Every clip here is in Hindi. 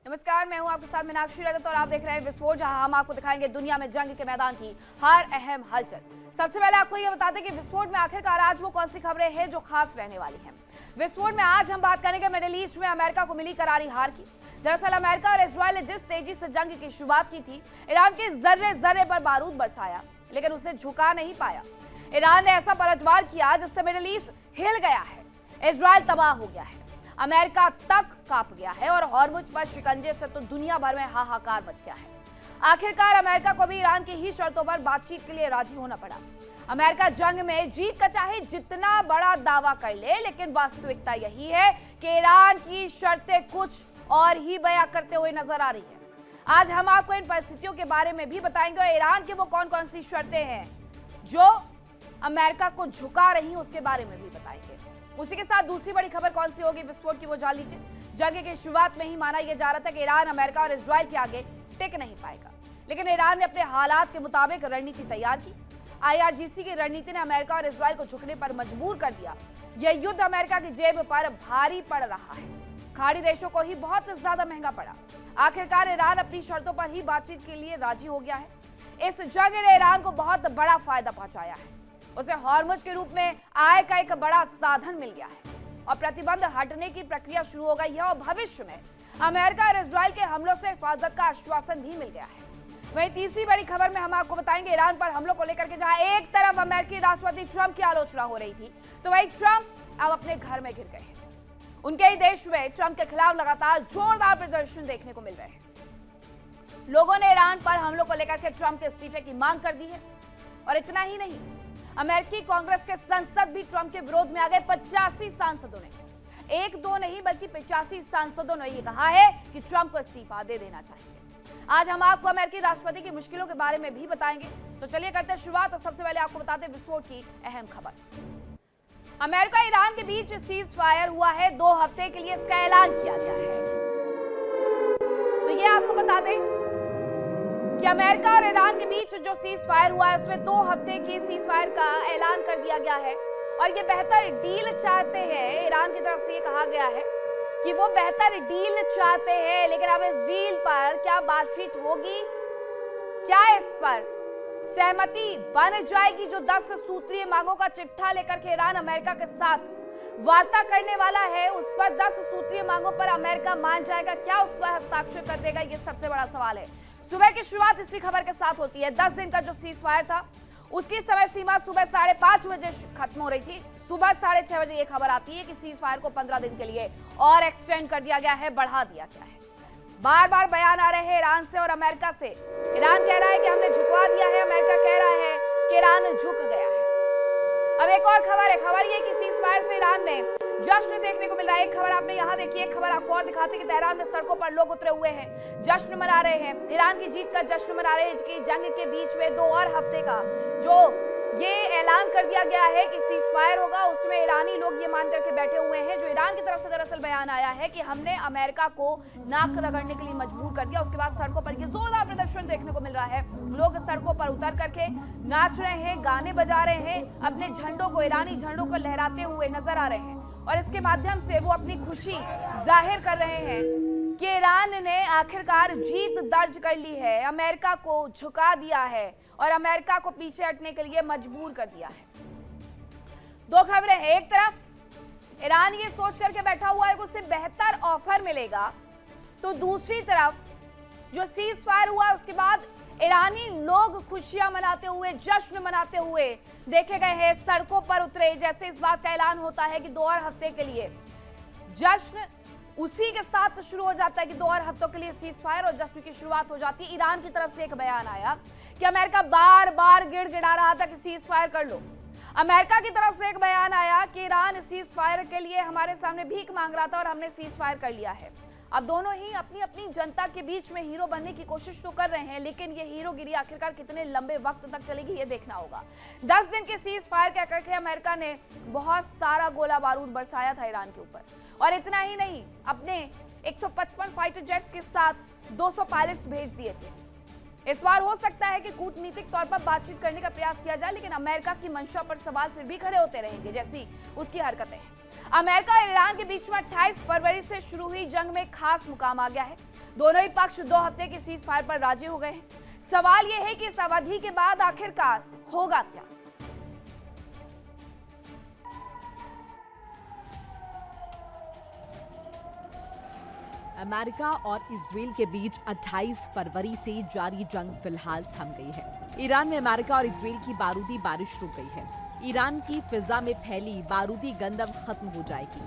नमस्कार, मैं हूं आपके साथ मीनाक्षी रजत और आप देख रहे हैं विस्फोट, जहां हम आपको दिखाएंगे दुनिया में जंग के मैदान की हर अहम हलचल। सबसे पहले आपको यह बता दें कि विस्फोट में आखिरकार आज वो कौन सी खबरें हैं जो खास रहने वाली हैं। विस्फोट में आज हम बात करेंगे मिडिल ईस्ट में अमेरिका को मिली करारी हार की। दरअसल अमेरिका और इजरायल ने जिस तेजी से जंग की शुरुआत की थी, ईरान के जर्रे जर्रे पर बारूद बरसाया, लेकिन उसे झुका नहीं पाया। ईरान ने ऐसा पलटवार किया जिससे मिडिल ईस्ट हिल गया है, इजरायल तबाह हो गया है, अमेरिका तक कांप गया है और हॉर्मुज पर शिकंजे से तो दुनिया भर में हाहाकार मच गया है। आखिरकार अमेरिका को भी ईरान की ही शर्तों पर बातचीत के लिए राजी होना पड़ा। अमेरिका जंग में जीत का चाहे जितना बड़ा दावा कर ले, लेकिन वास्तविकता यही है कि ईरान की शर्तें कुछ और ही बयां करते हुए नजर आ रही है। आज हम आपको इन परिस्थितियों के बारे में भी बताएंगे और ईरान की वो कौन कौन सी शर्तें हैं जो अमेरिका को झुका रही, उसके बारे में भी बताएंगे। उसी के साथ दूसरी बड़ी खबर कौन सी होगी विस्फोट की, वो जान लीजिए। जंग की शुरुआत में ही माना यह जा रहा था कि ईरान अमेरिका और इजरायल के आगे टिक नहीं पाएगा, लेकिन ईरान ने अपने हालात के मुताबिक रणनीति तैयार की। IRGC की रणनीति ने अमेरिका और इजरायल को झुकने पर मजबूर कर दिया। यह युद्ध अमेरिका की जेब पर भारी पड़ रहा है, खाड़ी देशों को ही बहुत ज्यादा महंगा पड़ा। आखिरकार ईरान अपनी शर्तों पर ही बातचीत के लिए राजी हो गया है। इस जंग ने ईरान को बहुत बड़ा फायदा पहुंचाया है। उसे हॉर्मुज के रूप में आय का एक बड़ा साधन मिल गया है और प्रतिबंध हटने की प्रक्रिया शुरू हो गई है और भविष्य में अमेरिका और इजरायल के हमलों से हिफाजत का आश्वासन भी मिल गया है। वहीं तीसरी बड़ी खबर में हम आपको बताएंगे ईरान पर हमलों को लेकर के जहां एक तरफ अमेरिकी राष्ट्रपति ट्रंप की आलोचना हो रही थी, तो वहीं ट्रंप अब अपने घर में घिर गए हैं। उनके ही देश में ट्रंप के खिलाफ लगातार जोरदार प्रदर्शन देखने को मिल रहे हैं। लोगों ने ईरान पर हमलों को लेकर के ट्रंप के इस्तीफे की मांग कर दी है और इतना ही नहीं, अमेरिकी कांग्रेस के संसद भी ट्रंप के विरोध में आ गए। 85 सांसदों ने, एक दो नहीं बल्कि 85 सांसदों ने यह कहा है कि ट्रंप को इस्तीफा दे देना चाहिए। आज हम आपको अमेरिकी राष्ट्रपति की मुश्किलों के बारे में भी बताएंगे, तो चलिए करते हैं शुरुआत। और सबसे पहले आपको बताते हैं विस्फोट की अहम खबर। अमेरिका ईरान के बीच सीज फायर हुआ है, 2 हफ्ते के लिए इसका ऐलान किया गया है। तो ये आपको बता दें कि अमेरिका और ईरान के बीच जो सीज फायर हुआ है, उसमें 2 हफ्ते की सीज फायर का ऐलान कर दिया गया है और ये बेहतर डील चाहते हैं। ईरान की तरफ से ये कहा गया है कि वो बेहतर डील चाहते हैं, लेकिन अब इस डील पर क्या बातचीत होगी, क्या इस पर सहमति बन जाएगी? जो 10 सूत्रीय मांगों का चिट्ठा लेकर के ईरान अमेरिका के साथ वार्ता करने वाला है, उस पर 10 सूत्रीय मांगों पर अमेरिका मान जाएगा, क्या उस पर हस्ताक्षर कर देगा? ये सबसे बड़ा सवाल है। सुबह की शुरुआत इसी खबर के साथ होती है। 10 दिन का जो सीज फायर था, उसकी समय सीमा सुबह 5:30 बजे खत्म हो रही थी। सुबह 6:30 बजे ये खबर आती है कि सीज फायर को 15 दिन के लिए और एक्सटेंड कर दिया गया है, बढ़ा दिया गया है। बार बार बयान आ रहे हैं ईरान से और अमेरिका से। ईरान कह रहा है कि हमने झुकवा दिया है, अमेरिका कह रहा है कि ईरान झुक गया है। अब एक और खबर है, खबर ये कि सीज फायर से ईरान में जश्न देखने को मिल रहा है। एक खबर आपने यहाँ देखी, एक खबर आपको और दिखाते कि तेहरान में सड़कों पर लोग उतरे हुए हैं, जश्न मना रहे हैं, ईरान की जीत का जश्न मना रहे हैं। कि जंग के बीच में 2 और हफ्ते का जो ये ऐलान कर दिया गया है कि सीज फायर होगा, उसमें ईरानी लोग ये मान करके बैठे हुए हैं। जो ईरान की तरफ से दरअसल बयान आया है कि हमने अमेरिका को नाक रगड़ने के लिए मजबूर कर दिया। उसके बाद सड़कों पर ये जोरदार प्रदर्शन देखने को मिल रहा है। लोग सड़कों पर उतर करके नाच रहे हैं, गाने बजा रहे हैं, अपने झंडों को, ईरानी झंडों को लहराते हुए नजर आ रहे हैं और इसके माध्यम से वो अपनी खुशी जाहिर कर रहे हैं कि ईरान ने आखिरकार जीत दर्ज कर ली है, अमेरिका को झुका दिया है और अमेरिका को पीछे हटने के लिए मजबूर कर दिया है। 2 खबरें हैं, एक तरफ ईरान ये सोच करके बैठा हुआ है कि उसे बेहतर ऑफर मिलेगा, तो दूसरी तरफ जो सीज फायर हुआ उसके बाद ईरानी लोग खुशियां मनाते हुए, जश्न मनाते हुए देखे गए हैं, सड़कों पर उतरे। जैसे इस बात का ऐलान होता है कि 2 और हफ्ते के लिए जश्न, उसी के साथ शुरू हो जाता है कि 2 और हफ्तों के लिए सीज फायर और जश्न की शुरुआत हो जाती है। ईरान की तरफ से एक बयान आया कि अमेरिका बार बार गिड़गिड़ा रहा था कि सीज फायर कर लो। अमेरिका की तरफ से एक बयान आया कि ईरान सीज फायर के लिए हमारे सामने भीख मांग रहा था और हमने सीज फायर कर लिया है। अब दोनों ही अपनी अपनी जनता के बीच में हीरो बनने की कोशिश तो कर रहे हैं, लेकिन ये हीरोगिरी आखिरकार कितने लंबे वक्त तक चलेगी, ये देखना होगा। 10 दिन के सीज फायर कह करके अमेरिका ने बहुत सारा गोला बारूद बरसाया था ईरान के ऊपर, और इतना ही नहीं, अपने 155 फाइटर जेट्स के साथ 200 पायलट्स भेज दिए थे। इस बार हो सकता है कि कूटनीतिक तौर पर बातचीत करने का प्रयास किया जाए, लेकिन अमेरिका की मंशा पर सवाल फिर भी खड़े होते रहेंगे, जैसी उसकी हरकतें हैं। अमेरिका और ईरान के बीच में 28 फरवरी से शुरू हुई जंग में खास मुकाम आ गया है। दोनों ही पक्ष 2 हफ्ते के सीज फायर पर राजी हो गए हैं। सवाल यह है कि इस अवधि के बाद आखिरकार होगा क्या। अमेरिका और इजराइल के बीच 28 फरवरी से जारी जंग फिलहाल थम गई है। ईरान में अमेरिका और इजराइल की बारूदी बारिश रुक गई है। ईरान की फिजा में फैली बारूदी गंध अब खत्म हो जाएगी।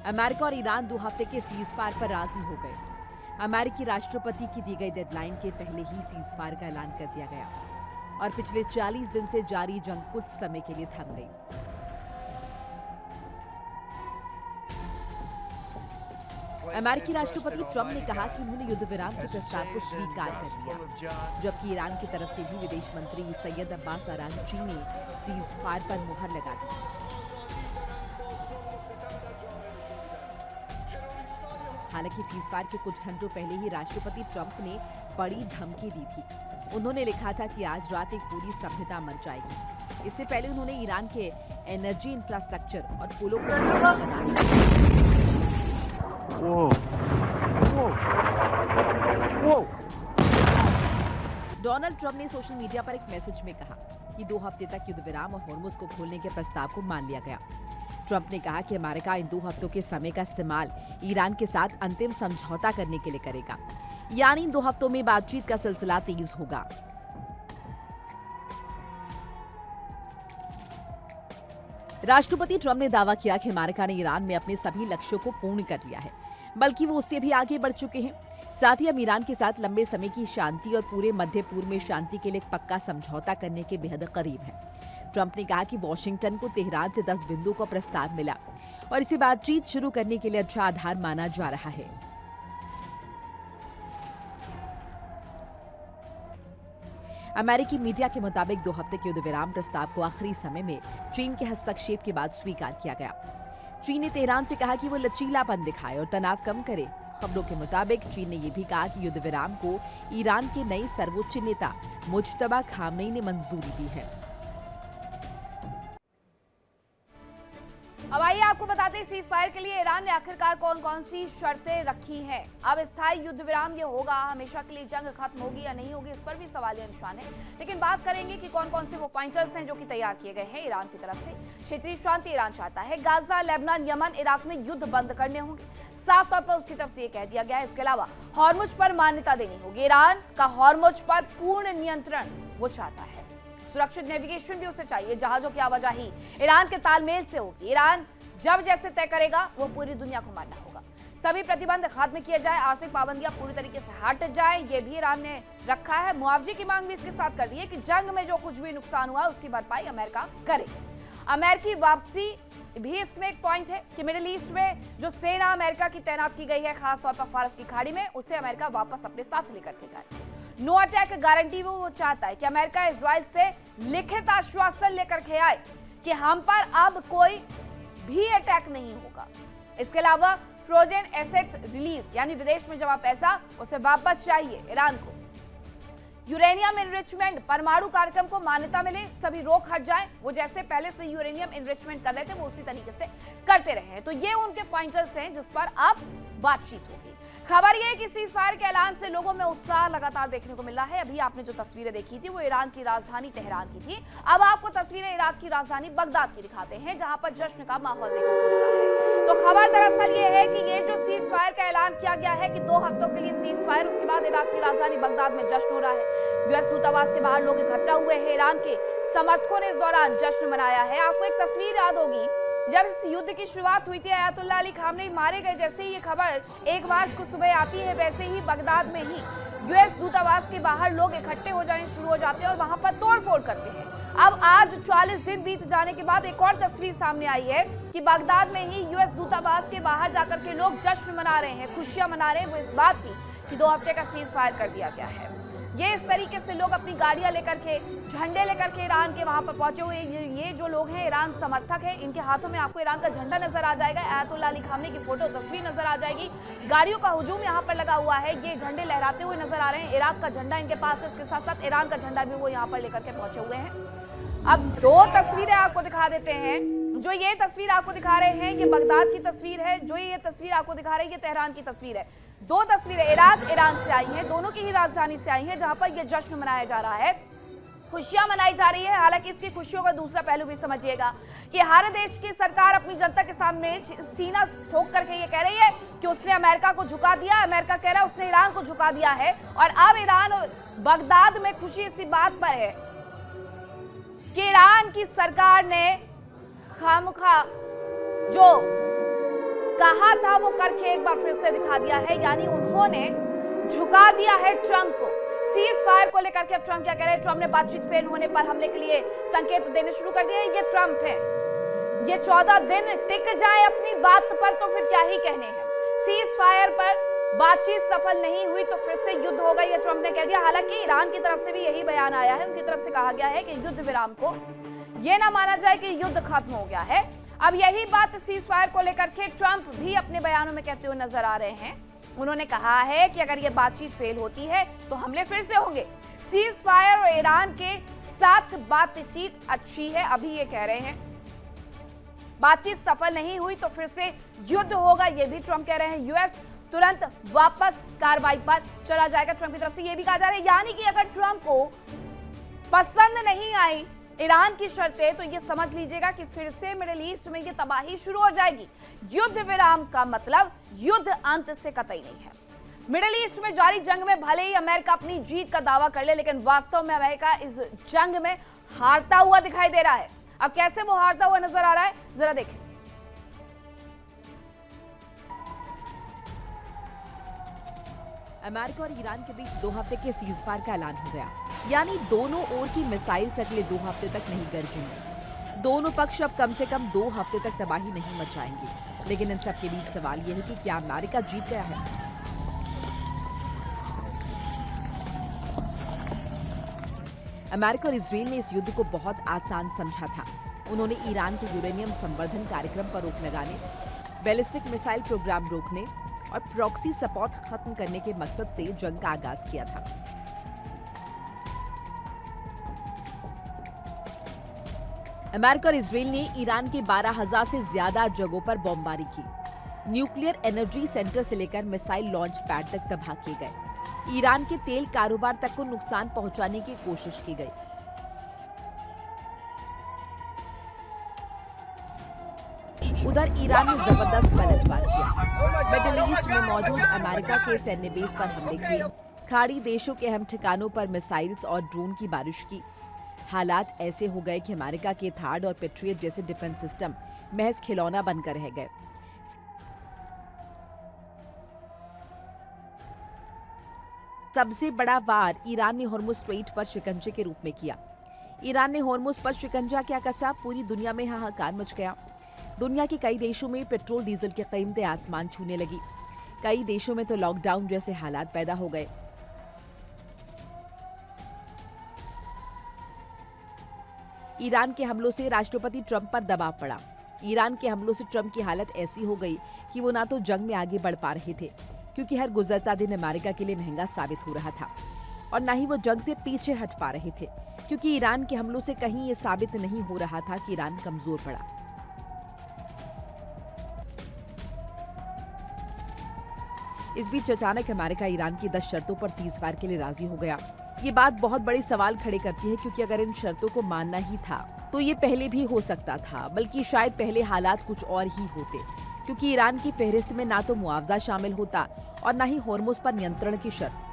अमेरिका और ईरान 2 हफ्ते के सीज फायर पर राजी हो गए। अमेरिकी राष्ट्रपति की दी गई डेडलाइन के पहले ही सीज फायर का ऐलान कर दिया गया और पिछले 40 दिन से जारी जंग कुछ समय के लिए थम गई। अमेरिकी राष्ट्रपति ट्रंप ने कहा कि उन्होंने युद्ध विराम के प्रस्ताव को स्वीकार कर लिया, जबकि ईरान की तरफ से भी विदेश मंत्री सैयद अब्बास अरागची ने सीज फायर पर मुहर लगा दी। हालांकि सीज फायर के कुछ घंटों पहले ही राष्ट्रपति ट्रंप ने बड़ी धमकी दी थी। उन्होंने लिखा था कि आज रात एक पूरी सभ्यता मर जाएगी। इससे पहले उन्होंने ईरान के एनर्जी इंफ्रास्ट्रक्चर और पुलों को निशाना बनाने डोनाल्ड ट्रंप ने सोशल मीडिया पर एक मैसेज में कहा कि 2 हफ्ते तक युद्ध विराम और होर्मुज को खोलने के प्रस्ताव को मान लिया गया। ट्रंप ने कहा कि अमेरिका इन 2 हफ्तों के समय का इस्तेमाल ईरान के साथ अंतिम समझौता करने के लिए करेगा, यानी इन 2 हफ्तों में बातचीत का सिलसिला तेज होगा। राष्ट्रपति ट्रंप ने दावा किया कि अमेरिका ने ईरान में अपने सभी लक्ष्यों को पूर्ण कर लिया है, बल्कि वो उससे भी आगे बढ़ चुके हैं। साथ ही हम ईरान के साथ लंबे समय की शांति और पूरे मध्य पूर्व में शांति के लिए एक पक्का समझौता करने के बेहद करीब हैं। ट्रंप ने कहा कि वॉशिंगटन को तेहरान से 10 बिंदु का प्रस्ताव मिला और इसे बातचीत शुरू करने के लिए अच्छा आधार माना जा रहा है। अमेरिकी मीडिया के मुताबिक 2 हफ्ते के युद्ध विराम प्रस्ताव को आखिरी समय में चीन के हस्तक्षेप के बाद स्वीकार किया गया। चीन ने तेहरान से कहा कि वो लचीलापन दिखाए और तनाव कम करे। खबरों के मुताबिक चीन ने यह भी कहा कि युद्ध विराम को ईरान के नए सर्वोच्च नेता मुज्तबा खामनेई ने मंजूरी दी है। अब आइए आपको बताते हैं सीज फायर के लिए ईरान ने आखिरकार कौन कौन सी शर्तें रखी हैं। अब स्थायी युद्ध विराम ये होगा, हमेशा के लिए जंग खत्म होगी या नहीं होगी, इस पर भी सवालिया निशान है। लेकिन बात करेंगे कि कौन कौन से वो पॉइंटर्स हैं जो कि तैयार किए गए हैं ईरान की तरफ से। क्षेत्रीय शांति ईरान चाहता है। गाजा, लेबनान, यमन, इराक में युद्ध बंद करने होंगे, साफ तौर पर उसकी तरफ से ये कह दिया गया है। इसके अलावा हॉर्मुज पर मान्यता देनी होगी। ईरान का हॉर्मुज पर पूर्ण नियंत्रण वो चाहता है। सुरक्षित नेविगेशन भी उसे चाहिए। जहाजों की आवाजाही ईरान के तालमेल से होगी। ईरान जब जैसे तय करेगा वो पूरी दुनिया को मानना होगा। सभी प्रतिबंध खत्म किए जाए, आर्थिक पाबंदियां पूरी तरीके से हट जाए, ये भी ईरान ने रखा है। मुआवजे की मांग भी इसके साथ कर दी है कि जंग में जो कुछ भी नुकसान हुआ उसकी भरपाई अमेरिका करे। अमेरिकी वापसी भी इसमें एक पॉइंट है कि मिडिल ईस्ट में जो सेना अमेरिका की तैनात की गई है, खासतौर पर फारस की खाड़ी में, उसे अमेरिका वापस अपने साथ लेकर के जाए। नो अटैक गारंटी वो चाहता है कि अमेरिका इजराइल से लिखित आश्वासन लेकर के आए कि हम पर अब कोई भी अटैक नहीं होगा। इसके अलावा फ्रोजन एसेट्स रिलीज, यानी विदेश में जमा पैसा उसे वापस चाहिए ईरान को। यूरेनियम एनरिचमेंट, परमाणु कार्यक्रम को मान्यता मिले, सभी रोक हट जाए। वो जैसे पहले से यूरेनियम एनरिचमेंट कर रहे थे वो उसी तरीके से करते रहे। तो ये उनके पॉइंटर्स हैं जिस पर अब बातचीत होगी। खबर यह है कि सीज फायर के ऐलान से लोगों में उत्साह लगातार देखने को मिल रहा है। अभी आपने जो तस्वीरें देखी थी वो ईरान की राजधानी तेहरान की थी। अब आपको तस्वीरें इराक की राजधानी बगदाद की दिखाते हैं, जहां पर जश्न का माहौल देखने को मिल रहा है। तो खबर दरअसल ये है कि ये जो सीज फायर का ऐलान किया गया है कि 2 हफ्तों के लिए सीज फायर, उसके बाद इराक की राजधानी बगदाद में जश्न हो रहा है। यूएस दूतावास के बाहर लोग इकट्ठा हुए हैं। ईरान के समर्थकों ने इस दौरान जश्न मनाया है। आपको एक तस्वीर याद होगी, जब इस युद्ध की शुरुआत हुई थी, अयातुल्लाह अली खामनेई मारे गए, जैसे ही ये खबर 1 मार्च को सुबह आती है, वैसे ही बगदाद में ही यूएस दूतावास के बाहर लोग इकट्ठे हो जाने शुरू हो जाते हैं और वहां पर तोड़फोड़ करते हैं। अब आज 40 दिन बीत जाने के बाद एक और तस्वीर सामने आई है कि बगदाद में ही यूएस दूतावास के बाहर जाकर के लोग जश्न मना रहे हैं, खुशियां मना रहे हैं। वो इस बात की कि 2 हफ्ते का सीज फायर कर दिया गया है। ये इस तरीके से लोग अपनी गाड़ियां लेकर के, झंडे लेकर के ईरान के वहां पर पहुंचे हुए। ये जो लोग हैं ईरान समर्थक हैं, इनके हाथों में आपको ईरान का झंडा नजर आ जाएगा। अयातुल्लाह अली खामनेई की फोटो तस्वीर नजर आ जाएगी। गाड़ियों का हुजूम यहाँ पर लगा हुआ है, ये झंडे लहराते हुए नजर आ रहे हैं। इराक का झंडा इनके पास है, इसके साथ साथ ईरान का झंडा भी वो यहाँ पर लेकर के पहुंचे हुए हैं। अब दो तस्वीरें आपको दिखा देते हैं। जो ये तस्वीर आपको दिखा रहे हैं ये बगदाद की तस्वीर है, जो ये तस्वीर आपको दिखा रहे हैं ये तेहरान की तस्वीर है। दो तस्वीरें ईरान से आई हैं, दोनों की ही राजधानी से आई हैं, जहां पर यह जश्न मनाया जा रहा है, खुशियां मनाई जा रही है। हालांकि इसकी खुशियों का दूसरा पहलू भी समझिएगा कि हर देश की सरकार अपनी जनता के सामने सीना ठोक करके ये कह रही है कि उसने अमेरिका को झुका दिया, अमेरिका कह रहा है उसने ईरान को झुका दिया है। और अब ईरान और बगदाद में खुशी इसी बात पर है कि ईरान की सरकार ने खामखा जो कहा था वो करके एक बार फिर से दिखा दिया है, यानी उन्होंने झुका दिया है ट्रंप को। सीज फायर को लेकर के अब ट्रंप क्या कह रहे हैं? ट्रंप ने बातचीत फेल होने पर हमले के लिए संकेत देने शुरू कर दिए। ये ट्रंप है, ये 14 दिन टिक जाए अपनी बात पर तो फिर क्या ही कहने हैं। सीज फायर पर बातचीत सफल नहीं हुई तो फिर से युद्ध होगा, ये ट्रंप ने कह दिया। हालांकि ईरान की तरफ से भी यही बयान आया है, उनकी तरफ से कहा गया है कि युद्ध विराम को यह ना माना जाए कि युद्ध खत्म हो गया है। अब यही बात सीज फायर को लेकर के ट्रंप भी अपने बयानों में कहते हुए नजर आ रहे हैं। उन्होंने कहा है कि अगर ये बातचीत फेल होती है तो हमले फिर से होंगे। सीज फायर और ईरान के साथ बातचीत अच्छी है, अभी ये कह रहे हैं। बातचीत सफल नहीं हुई तो फिर से युद्ध होगा, ये भी ट्रंप कह रहे हैं। यूएस तुरंत वापस कार्रवाई पर चला जाएगा, ट्रंप की तरफ से ये भी कहा जा रहा है। यानी कि अगर ट्रंप को पसंद नहीं आई ईरान की शर्तें तो ये समझ लीजिएगा कि फिर से मिडिल ईस्ट में ये तबाही शुरू हो जाएगी। युद्ध विराम का मतलब युद्ध अंत से कतई नहीं है। मिडिल ईस्ट में जारी जंग में भले ही अमेरिका अपनी जीत का दावा कर ले, लेकिन वास्तव में अमेरिका इस जंग में हारता हुआ दिखाई दे रहा है। अब कैसे वो हारता हुआ नजर आ रहा है, जरा देखें। अमेरिका और ईरान के बीच 2 हफ्ते के सीज फायर का ऐलान हो गया, यानी दोनों ओर की मिसाइल अगले 2 हफ्ते तक नहीं गरजेंगी। दोनों पक्ष अब कम से कम 2 हफ्ते तक तबाही नहीं मचाएंगे। लेकिन इन सब के बीच सवाल यह है कि क्या अमेरिका जीत गया है? अमेरिका और इजराइल ने इस युद्ध को बहुत आसान समझा था। उन्होंने ईरान के यूरेनियम संवर्धन कार्यक्रम पर रोक लगाने, बैलिस्टिक मिसाइल प्रोग्राम रोकने और प्रॉक्सी सपोर्ट खत्म करने के मकसद से जंग का आगाज किया था। अमेरिका और इजराइल ने ईरान के 12,000 से ज्यादा जगहों पर बमबारी की। न्यूक्लियर एनर्जी सेंटर से लेकर मिसाइल लॉन्च पैड तक तबाह किए गए। ईरान के तेल कारोबार तक को नुकसान पहुंचाने की कोशिश की गई। उधर ईरान ने जबरदस्त पलटवार किया। मिडिल ईस्ट में मौजूद अमेरिका के सैन्य बेस पर हमले किए, खाड़ी देशों के अहम ठिकानों पर मिसाइल्स और ड्रोन की बारिश की। हालात ऐसे हो गए कि अमेरिका के थार्ड और पेट्रियट जैसे डिफेंस सिस्टम महज खिलौना बनकर रह गए। सबसे बड़ा वार ईरान ने हॉर्मुज स्ट्रेट पर शिकंजे के रूप में किया। ईरान ने हॉर्मुज पर शिकंजा क्या कसा, पूरी दुनिया में हाहाकार मच गया। दुनिया के कई देशों में पेट्रोल डीजल की कीमतें आसमान छूने लगी। कई देशों में तो लॉकडाउन जैसे हालात पैदा हो गए। ईरान के हमलों से राष्ट्रपति ट्रंप पर दबाव पड़ा। ईरान के हमलों से ट्रंप की हालत ऐसी हो गई कि वो ना तो जंग में आगे बढ़ पा रहे थे, क्योंकि हर गुजरता दिन अमेरिका के लिए महंगा साबित हो रहा था, और ना ही वो जंग से पीछे हट पा रहे थे, क्योंकि ईरान के हमलों से कहीं ये साबित नहीं हो रहा था कि ईरान कमजोर पड़ा। इस बीच अचानक अमेरिका ईरान की 10 शर्तों पर सीजफायर के लिए राजी हो गया। ये बात बहुत बड़ी सवाल खड़े करती है, क्योंकि अगर इन शर्तों को मानना ही था तो ये पहले भी हो सकता था, बल्कि शायद पहले हालात कुछ और ही होते, क्योंकि ईरान की फहरिस्त में ना तो मुआवजा शामिल होता और ना ही हॉर्मुज पर नियंत्रण की शर्त।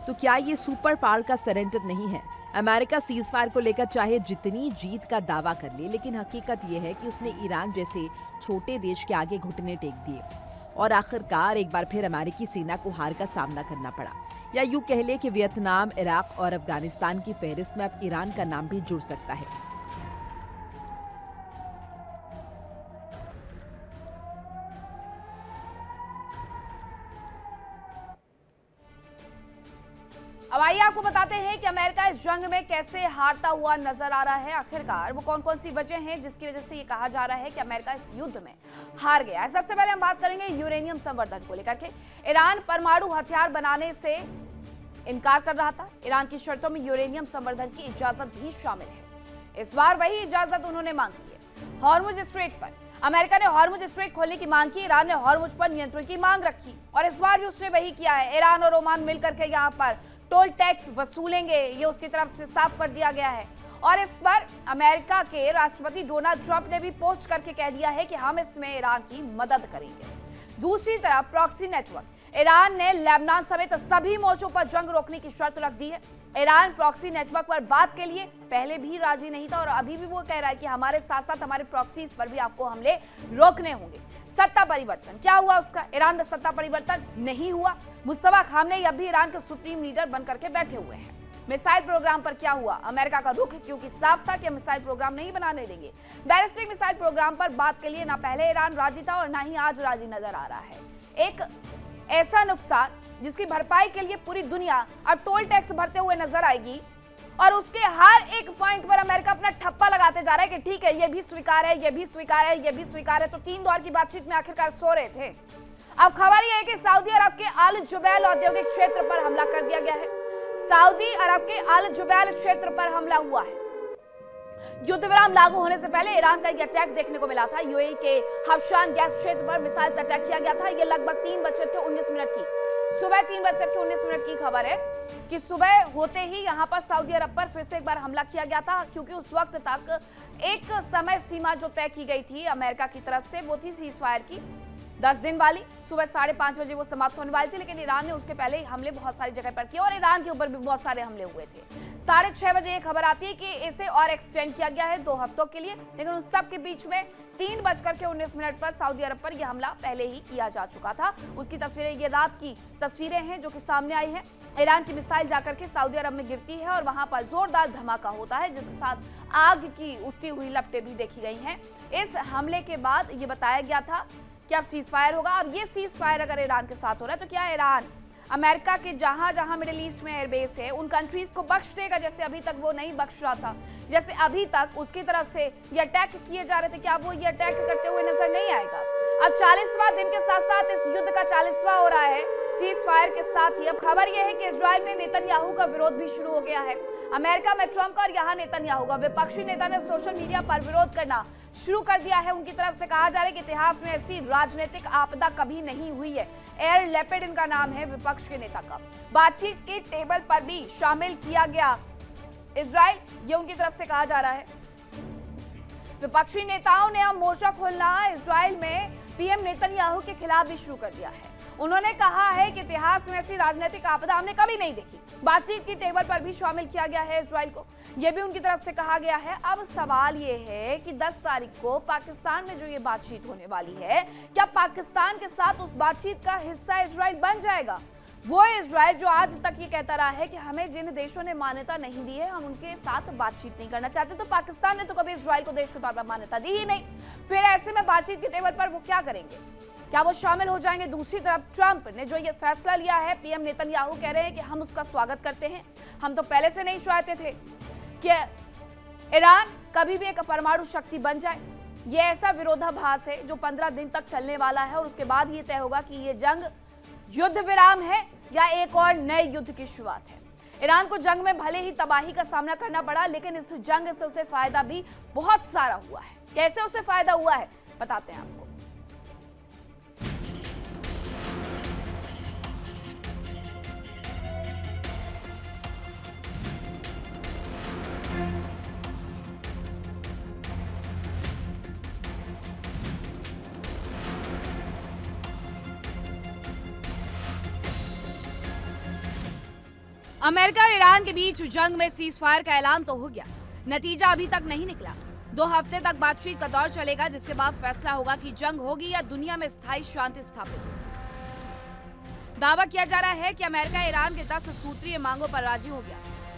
तो क्या ये सुपर पावर का सरेंडर नहीं है? अमेरिका सीजफायर को लेकर चाहे जितनी जीत का दावा कर ले, लेकिन हकीकत यह है कि उसने ईरान जैसे छोटे देश के आगे घुटने टेक दिए और आखिरकार एक बार फिर अमेरिकी सेना को हार का सामना करना पड़ा। या यूं कह ले कि वियतनाम, इराक और अफगानिस्तान की फहरिस्त में अब ईरान का नाम भी जुड़ सकता है। अब आइए आपको बताते हैं कि अमेरिका इस जंग में कैसे हारता हुआ नजर आ रहा है। आखिरकार वो कौन कौन सी वजह हैं जिसकी वजह से ये कहा जा रहा है कि अमेरिका इस युद्ध में हार गया है। सबसे पहले हम बात करेंगे यूरेनियम संवर्धन को लेकर के। ईरान परमाणु हथियार बनाने से इनकार कर रहा था। ईरान की शर्तों में यूरेनियम संवर्धन की इजाजत भी शामिल है। इस बार वही इजाजत उन्होंने मांगी है। हॉर्मुज स्ट्रेट पर अमेरिका ने हॉर्मुज स्ट्रेट खोलने की मांग की, ईरान ने हॉर्मुज पर नियंत्रण की मांग रखी और इस बार भी उसने वही किया है। ईरान और ओमान मिलकर के यहाँ पर टोल टैक्स वसूलेंगे, ये उसकी तरफ से साफ कर दिया गया है। और इस पर अमेरिका के राष्ट्रपति डोनाल्ड ट्रंप ने भी पोस्ट करके कह दिया है कि हम इसमें ईरान की मदद करेंगे। दूसरी तरफ प्रॉक्सी नेटवर्क, ईरान ने लेबनान समेत सभी मोर्चों पर जंग रोकने की शर्त रख दी है। ईरान प्रॉक्सी नेटवर्क पर बात के लिए पहले भी राजी नहीं था और अभी भी वो कह रहा है कि हमारे साथ साथ हमारे प्रॉक्सीज पर भी आपको हमले रोकने होंगे। सत्ता परिवर्तन क्या हुआ उसका? ईरान में सत्ता परिवर्तन नहीं हुआ। मुस्तफा खामनेई अब भी ईरान के सुप्रीम लीडर बन करके बैठे हुए हैं। मिसाइल प्रोग्राम पर क्या हुआ? अमेरिका का रुख क्योंकि साफ था कि हम मिसाइल प्रोग्राम नहीं बनाने देंगे। बैलिस्टिक मिसाइल प्रोग्राम पर बात के लिए ना पहले ईरान राजी था और ना ही आज राजी नजर आ रहा है। एक ऐसा नुकसान जिसकी भरपाई के लिए पूरी दुनिया अब टोल टैक्स भरते हुए नजर आएगी और उसके हर एक पॉइंट पर अमेरिका अपना ठप्पा लगाते जा रहा है कि ठीक है, ये भी स्वीकार है, ये भी स्वीकार है, ये भी स्वीकार है। तो 3 दौर की बातचीत में आखिरकार सो रहे थे। अब खबर यह है कि सऊदी अरब के अल जुबैल औद्योगिक क्षेत्र पर हमला कर दिया गया है। सऊदी अरब के अल जुबैल क्षेत्र पर हमला हुआ है। युद्ध विराम लागू होने से पहले ईरान का यह अटैक देखने को मिला था। यूएई के हफशान गैस क्षेत्र पर मिसाइल से अटैक किया गया था। यह लगभग 3:19 की सुबह 3:19 की खबर है कि सुबह होते ही यहां पर सऊदी अरब पर फिर से एक बार हमला किया गया था, क्योंकि उस वक्त तक एक समय सीमा जो तय की गई थी अमेरिका की तरफ से वो थी सीज फायर की 10 दिन वाली। सुबह 5:30 बजे वो समाप्त होने वाली थी, लेकिन ईरान ने उसके पहले ही हमले बहुत सारी जगह पर किए और ईरान के ऊपर भी बहुत सारे हमले हुए थे। 6:30 बजे ये खबर आती है कि इसे और एक्सटेंड किया गया है 2 हफ्तों के लिए, लेकिन उस सब के बीच में 3:19 पर सऊदी अरब पर यह हमला पहले ही किया जा चुका था। उसकी तस्वीरें, ये रात की तस्वीरें हैं जो कि सामने आई है। ईरान की मिसाइल जाकर के सऊदी अरब में गिरती है और वहां पर जोरदार धमाका होता है, जिसके साथ आग की उठती हुई लपटें भी देखी गई हैं। इस हमले के बाद ये बताया गया था कि अब सीज फायर होगा। अब ये सीज फायर अगर ईरान के साथ हो रहा है तो क्या ईरान अमेरिका के जहां जहां मिडिल ईस्ट में एयरबेस है उन कंट्रीज को बख्श देगा, जैसे अभी तक वो नहीं बख्श रहा था? जैसे अभी तक उसकी तरफ से ये अटैक किए जा रहे थे, क्या वो ये अटैक करते हुए नजर नहीं आएगा? अब 40वां दिन के साथ साथ इस युद्ध का 40वां हो रहा है सीज फायर के साथ ही। अब खबर यह है कि इजराइल में नेतन्याहू का विरोध भी शुरू हो गया है। अमेरिका में ट्रंप का और यहाँ नेतन्याहू का। विपक्षी नेता ने सोशल मीडिया पर विरोध करना शुरू कर दिया है। उनकी तरफ से कहा जा रहा है कि इतिहास में ऐसी राजनीतिक आपदा कभी नहीं हुई है। एयर लेपिड इनका नाम है विपक्ष के नेता का। बातचीत के टेबल पर भी शामिल किया गया इजराइल, ये उनकी तरफ से कहा जा रहा है। विपक्षी नेताओं ने अब मोर्चा खोलना इजराइल में पीएम नेतन्याहू के खिलाफ भी शुरू कर दिया है। उन्होंने कहा है कि इतिहास में ऐसी राजनीतिक आपदा हमने कभी नहीं देखी। बातचीत की टेबल पर भी शामिल किया गया है इजराइल को, यह भी उनकी तरफ से कहा गया है। अब सवाल यह है कि 10 तारीख को पाकिस्तान में जो ये बातचीत होने वाली है, क्या पाकिस्तान के साथ उस बातचीत का हिस्सा इजराइल बन जाएगा? वो इजराइल जो आज तक ये कहता रहा है कि हमें जिन देशों ने मान्यता नहीं दी है हम उनके साथ बातचीत नहीं करना चाहते, तो पाकिस्तान ने तो कभी इजराइल को देश के तौर पर मान्यता दी ही नहीं। फिर ऐसे में बातचीत के टेबल पर वो क्या करेंगे? क्या वो शामिल हो जाएंगे? दूसरी तरफ ट्रंप ने जो ये फैसला लिया है, पीएम नेतन्याहू कह रहे हैं कि हम उसका स्वागत करते हैं। हम तो पहले से नहीं चाहते थे कि ईरान कभी भी एक परमाणु शक्ति बन जाए। ये ऐसा विरोधाभास है जो 15 दिन तक चलने वाला है और उसके बाद ये तय होगा कि ये जंग युद्ध विराम है या एक और नए युद्ध की शुरुआत है। ईरान को जंग में भले ही तबाही का सामना करना पड़ा, लेकिन इस जंग से उसे फायदा भी बहुत सारा हुआ है। कैसे उसे फायदा हुआ है बताते हैं आपको। अमेरिका और ईरान के बीच जंग में सीज फायर का ऐलान तो हो गया, नतीजा अभी तक नहीं निकला। 2 हफ्ते तक बातचीत का दौर चलेगा, जिसके बाद फैसला होगा कि जंग होगी या दुनिया में स्थायी शांति स्थापित होगी। दावा किया जा रहा है कि अमेरिका ईरान के 10 सूत्रीय मांगों पर राजी हो गया,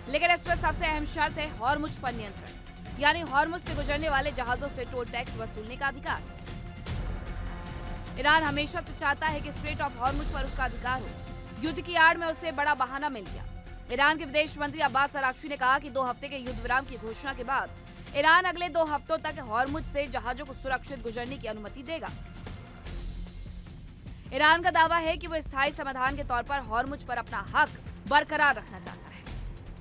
लेकिन इसमें सबसे अहम शर्त है हॉर्मुज पर नियंत्रण, यानी हॉर्मुज से गुजरने वाले जहाजों से टोल टैक्स वसूलने का अधिकार। ईरान हमेशा से चाहता है कि स्ट्रेट ऑफ हॉर्मुज पर उसका अधिकार हो। युद्ध की आड़ में उसे बड़ा बहाना मिल गया। ईरान के विदेश मंत्री अब्बास अराक्ची ने कहा कि 2 हफ्ते के युद्ध विराम की घोषणा के बाद ईरान अगले 2 हफ्तों तक हॉर्मुज से जहाजों को सुरक्षित गुजरने की अनुमति देगा। ईरान का दावा है कि वो स्थायी समाधान के तौर पर हॉर्मुज पर अपना हक बरकरार रखना चाहता है।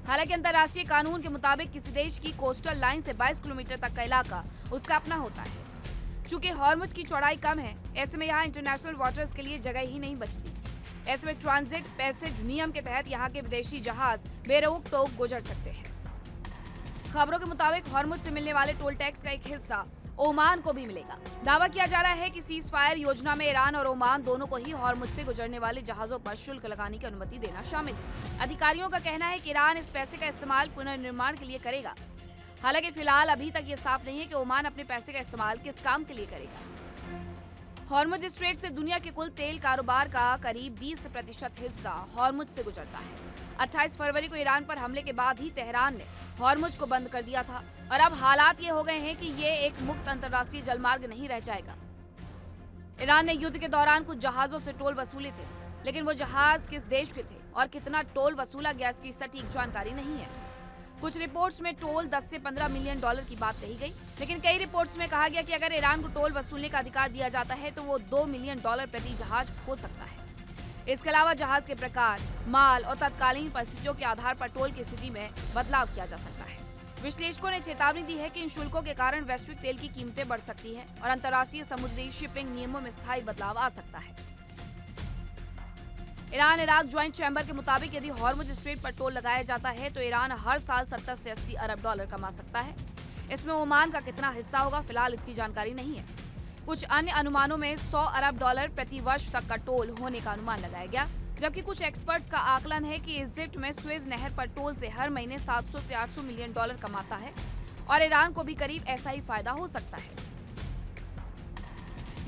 हालांकि अंतर्राष्ट्रीय कानून के मुताबिक किसी देश की कोस्टल लाइन से 22 किलोमीटर तक का इलाका उसका अपना होता है। चूंकि हॉर्मुज की चौड़ाई कम है, ऐसे में यहाँ इंटरनेशनल वाटर्स के लिए जगह ही नहीं बचती। ऐसे में ट्रांजिट पैसेज नियम के तहत यहाँ के विदेशी जहाज बेरोक टोक गुजर सकते हैं। खबरों के मुताबिक हॉर्मुज से मिलने वाले टोल टैक्स का एक हिस्सा ओमान को भी मिलेगा। दावा किया जा रहा है कि सीज फायर योजना में ईरान और ओमान दोनों को ही हॉर्मुज से गुजरने वाले जहाजों पर शुल्क लगाने की अनुमति देना शामिल है। अधिकारियों का कहना है कि ईरान इस पैसे का इस्तेमाल पुनर्निर्माण के लिए करेगा। हालांकि फिलहाल अभी तक ये साफ नहीं है कि ओमान अपने पैसे का इस्तेमाल किस काम के लिए करेगा। हॉर्मुज स्ट्रेट से दुनिया के कुल तेल कारोबार का करीब 20% हिस्सा हॉर्मुज से गुजरता है। 28 फरवरी को ईरान पर हमले के बाद ही तेहरान ने हॉर्मुज को बंद कर दिया था और अब हालात ये हो गए हैं कि ये एक मुक्त अंतर्राष्ट्रीय जलमार्ग नहीं रह जाएगा। ईरान ने युद्ध के दौरान कुछ जहाजों से टोल वसूले थे, लेकिन वो जहाज किस देश के थे और कितना टोल वसूला गया इसकी सटीक जानकारी नहीं है। कुछ रिपोर्ट्स में टोल 10 से 15 मिलियन डॉलर की बात कही गई, लेकिन कई रिपोर्ट्स में कहा गया कि अगर ईरान को टोल वसूलने का अधिकार दिया जाता है तो वो 2 मिलियन डॉलर प्रति जहाज हो सकता है। इसके अलावा जहाज के प्रकार, माल और तत्कालीन परिस्थितियों के आधार पर टोल की स्थिति में बदलाव किया जा सकता है। विश्लेषकों ने चेतावनी दी है कि इन शुल्कों के कारण वैश्विक तेल की कीमतें बढ़ सकती हैं और अंतर्राष्ट्रीय समुद्री शिपिंग नियमों में स्थायी बदलाव आ सकता है। ईरान इराक ज्वाइंट चैम्बर के मुताबिक यदि हॉर्मुज स्ट्रेट पर टोल लगाया जाता है तो ईरान हर साल 70 से 80 अरब डॉलर कमा सकता है। इसमें ओमान का कितना हिस्सा होगा, फिलहाल इसकी जानकारी नहीं है। कुछ अन्य अनुमानों में 100 अरब डॉलर प्रति वर्ष तक का टोल होने का अनुमान लगाया गया, जबकि कुछ एक्सपर्ट्स का आकलन है कि इजिप्ट में सुएज नहर पर टोल से हर महीने 700 से 800 मिलियन डॉलर कमाता है और ईरान को भी करीब ऐसा ही फायदा हो सकता है।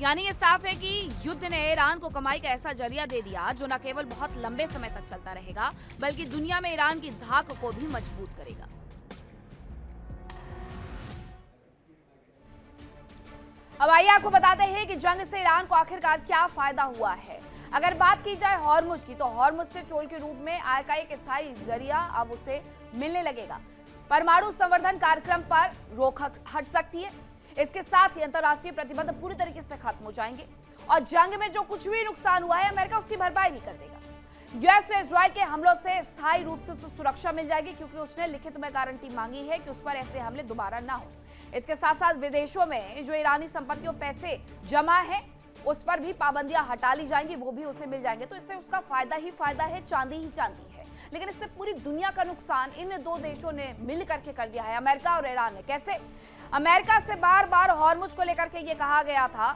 यानी ये साफ है कि युद्ध ने ईरान को कमाई का ऐसा जरिया दे दिया जो न केवल बहुत लंबे समय तक चलता रहेगा, बल्कि दुनिया में ईरान की धाक को भी मजबूत करेगा। अब आइए आपको बताते हैं कि जंग से ईरान को आखिरकार क्या फायदा हुआ है। अगर बात की जाए हॉर्मुज की, तो हॉर्मुज से टोल के रूप में आय का एक स्थायी जरिया अब उसे मिलने लगेगा। परमाणु संवर्धन कार्यक्रम पर रोक हट सकती है। इसके साथ ही अंतर्राष्ट्रीय प्रतिबंध पूरी तरीके से खत्म हो जाएंगे और जंग में जो कुछ भी नुकसान हुआ है अमेरिका उसकी भरपाई भी कर देगा। यूएस से इजराइल के हमलों से स्थायी रूप से सुरक्षा मिल जाएगी, क्योंकि उसने लिखित में गारंटी मांगी है कि उस पर ऐसे हमले दोबारा ना हो। इसके साथ साथ विदेशों में जो ईरानी संपत्तियों पैसे जमा है उस पर भी पाबंदियां हटा ली जाएंगी, वो भी उसे मिल जाएंगे। तो इससे उसका फायदा ही फायदा है, चांदी ही चांदी है। लेकिन इससे पूरी दुनिया का नुकसान इन दो देशों ने मिल करके कर दिया है, अमेरिका और ईरान ने। कैसे? अमेरिका से बार बार हॉर्मुज को लेकर के ये कहा गया था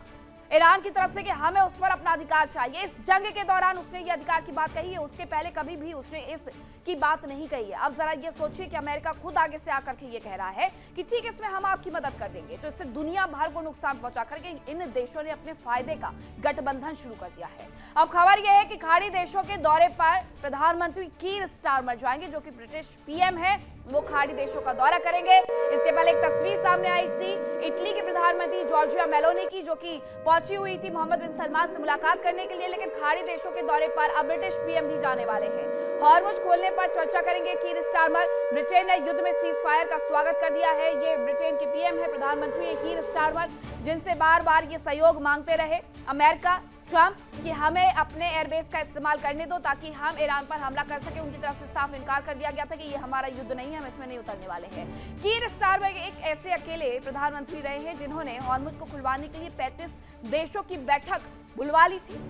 ईरान की तरफ से कि हमें उस पर अपना अधिकार चाहिए। इस जंग के दौरान उसने ये अधिकार की बात कही है, उसके पहले कभी भी उसने इस की बात नहीं कही है। अब जरा ये सोचिए कि अमेरिका खुद आगे से आकर के ये कह रहा है कि ठीक है, इसमें हम आपकी मदद कर देंगे। तो इससे दुनिया भर को नुकसान पहुंचा करके इन देशों ने अपने फायदे का गठबंधन शुरू कर दिया है। अब खबर यह है कि खाड़ी देशों के दौरे पर प्रधानमंत्री कीर स्टारमर जाएंगे, जो कि ब्रिटिश पीएम है। वो खाड़ी देशों का दौरा करेंगे। इसके पहले एक तस्वीर सामने आई थी इटली के प्रधानमंत्री जॉर्जिया मेलोनी की, जो कि पहुंची हुई थी मोहम्मद बिन सलमान से मुलाकात करने के लिए। लेकिन खाड़ी देशों के दौरे पर अब ब्रिटिश पीएम भी जाने वाले हैं। हॉर्मुज खोलने पर चर्चा करेंगे कीर स्टारमर। ब्रिटेन ने युद्ध में सीज फायर का स्वागत कर दिया है। ये ब्रिटेन के पीएम है, प्रधानमंत्री है कीर स्टारमर, जिनसे बार बार ये सहयोग मांगते रहे अमेरिका, ट्रंप, कि हमें अपने एयरबेस का इस्तेमाल करने दो ताकि हम ईरान पर हमला कर सके। उनकी तरफ से साफ इनकार कर दिया गया था कि ये हमारा युद्ध नहीं है, हम इसमें नहीं उतरने वाले हैं। कीर स्टारमर एक ऐसे अकेले प्रधानमंत्री रहे हैं जिन्होंने हॉर्मुज को खुलवाने के लिए 35 देशों की बैठक बुलवा ली थी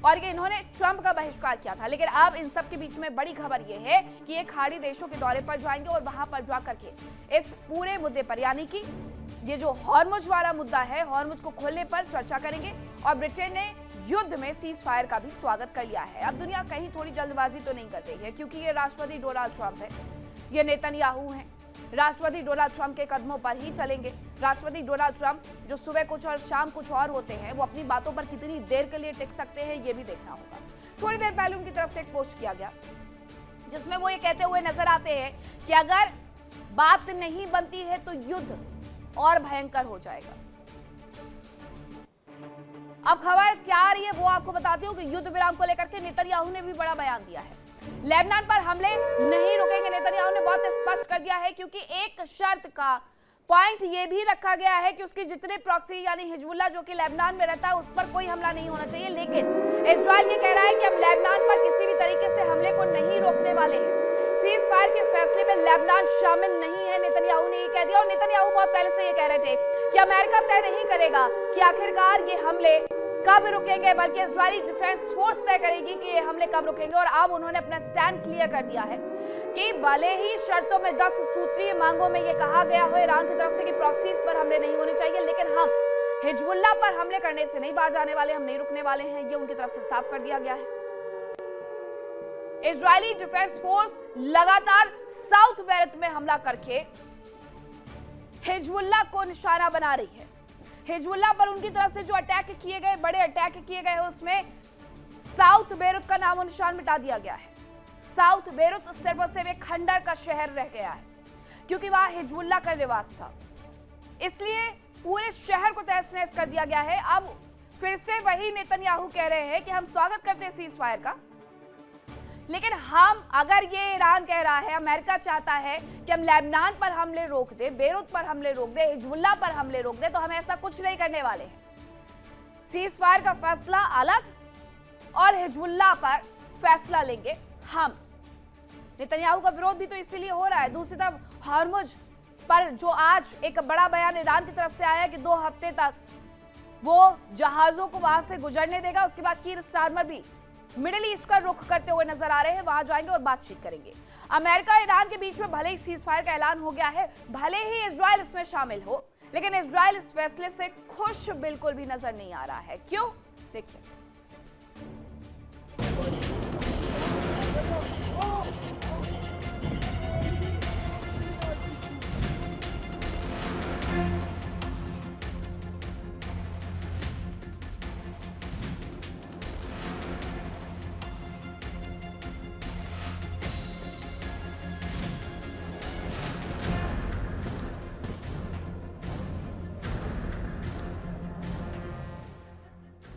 और ये इन्होंने ट्रंप का बहिष्कार किया था। लेकिन अब इन सब के बीच में बड़ी खबर ये है कि ये खाड़ी देशों के दौरे पर जाएंगे और वहां पर जाकर के इस पूरे मुद्दे पर, यानी कि ये जो हॉर्मुज वाला मुद्दा है, हॉर्मुज को खोलने पर चर्चा करेंगे। और ब्रिटेन ने युद्ध में सीज फायर का भी स्वागत कर लिया है। अब दुनिया कहीं थोड़ी जल्दबाजी तो नहीं कर रही है, क्योंकि ये राष्ट्रपति डोनाल्ड ट्रंप है, ये नेतन्याहू हैं। राष्ट्रपति डोनाल्ड ट्रंप के कदमों पर ही चलेंगे। राष्ट्रपति डोनाल्ड ट्रंप जो सुबह कुछ और शाम कुछ और होते हैं, वो अपनी बातों पर कितनी देर के लिए टिक सकते हैं, ये भी देखना होगा। थोड़ी देर पहले उनकी तरफ से एक पोस्ट किया गया जिसमें वो ये कहते हुए नजर आते हैं कि अगर बात नहीं बनती है तो युद्ध और भयंकर हो जाएगा। अब खबर क्या आ रही है वो आपको बताती हूँ कि युद्ध विराम को लेकर के नेतन्याहू ने भी बड़ा बयान दिया है। लेबनान पर हमले नहीं रुकेंगे, नेतन्याहू ने बहुत स्पष्ट कर दिया है, क्योंकि एक शर्त का पॉइंट ये भी रखा गया है कि उसके जितने प्रॉक्सी यानी हिजबुल्लाह जो कि लेबनान में रहता है उस पर कोई हमला नहीं होना चाहिए, लेकिन इजराइल ये कह रहा है कि हम लेबनान पर किसी भी तरीके से हमले को नहीं रोकने वाले हैं। सीज फायर के फैसले में लेबनान शामिल नहीं है, नेतन्याहू ने ये कह दिया। और नेतन्याहू बहुत पहले से ये कह रहे थे कि अमेरिका तय नहीं करेगा कि आखिरकार ये हमले कब रुकेंगे, बल्कि इजरायली डिफेंस फोर्स तय करेगी कि ये हमले कब रुकेंगे। और अब उन्होंने अपना स्टैंड क्लियर कर दिया है कि भले ही शर्तों में 10 सूत्रीय मांगों में ये कहा गया हो ईरान की तरफ से कि प्रॉक्सीज पर हमले नहीं होने चाहिए, लेकिन हम हिजबुल्लाह पर हमले करने से नहीं बाज आने वाले, हम नहीं रुकने वाले हैं, ये उनकी तरफ से साफ कर दिया गया है। इजरायली डिफेंस फोर्स लगातार साउथ बैरत में हमला करके हिजबुल्लाह को निशाना बना रही है। हिजबुल्लाह पर उनकी तरफ से जो अटैक किए गए, बड़े अटैक किए गए हैं, उसमें साउथ बेरूत का नामो निशान मिटा दिया गया है। साउथ बेरूत सिर्फ और सिर्फ एक खंडर का शहर रह गया है, क्योंकि वहां हिजबुल्लाह का निवास था, इसलिए पूरे शहर को तहस नहस कर दिया गया है। अब फिर से वही नेतन्याहू कह रहे हैं कि हम स्वागत करते हैं सीज फायर का, लेकिन हम, अगर ये ईरान कह रहा है, अमेरिका चाहता है कि हम लेबनान पर हमले रोक दे, बेरूत पर हमले रोक दे, हिजबुल्लाह पर हमले रोक दे, तो हम ऐसा कुछ नहीं करने वाले हैं। सीज फायर का फैसला अलग और हिजबुल्लाह पर फैसला लेंगे हम। नेतन्याहू का विरोध भी तो इसीलिए हो रहा है। दूसरी तरफ हॉर्मुज पर जो आज एक बड़ा बयान ईरान की तरफ से आया कि 2 हफ्ते तक वो जहाजों को वहां से गुजरने देगा। उसके बाद कीर स्टारमर भी मिडिल ईस्ट का रुख करते हुए नजर आ रहे हैं, वहां जाएंगे और बातचीत करेंगे। अमेरिका ईरान के बीच में भले ही सीज फायर का ऐलान हो गया है, भले ही इजराइल इसमें शामिल हो, लेकिन इजराइल इस फैसले से खुश बिल्कुल भी नजर नहीं आ रहा है। क्यों? देखिए।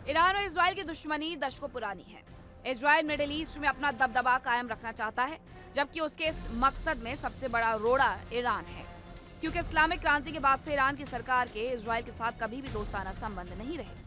ईरान और इजराइल की दुश्मनी दशकों पुरानी है। इजराइल मिडिल ईस्ट में अपना दबदबा कायम रखना चाहता है, जबकि उसके इस मकसद में सबसे बड़ा रोड़ा ईरान है, क्योंकि इस्लामिक क्रांति के बाद से ईरान की सरकार के इजराइल के साथ कभी भी दोस्ताना संबंध नहीं रहे।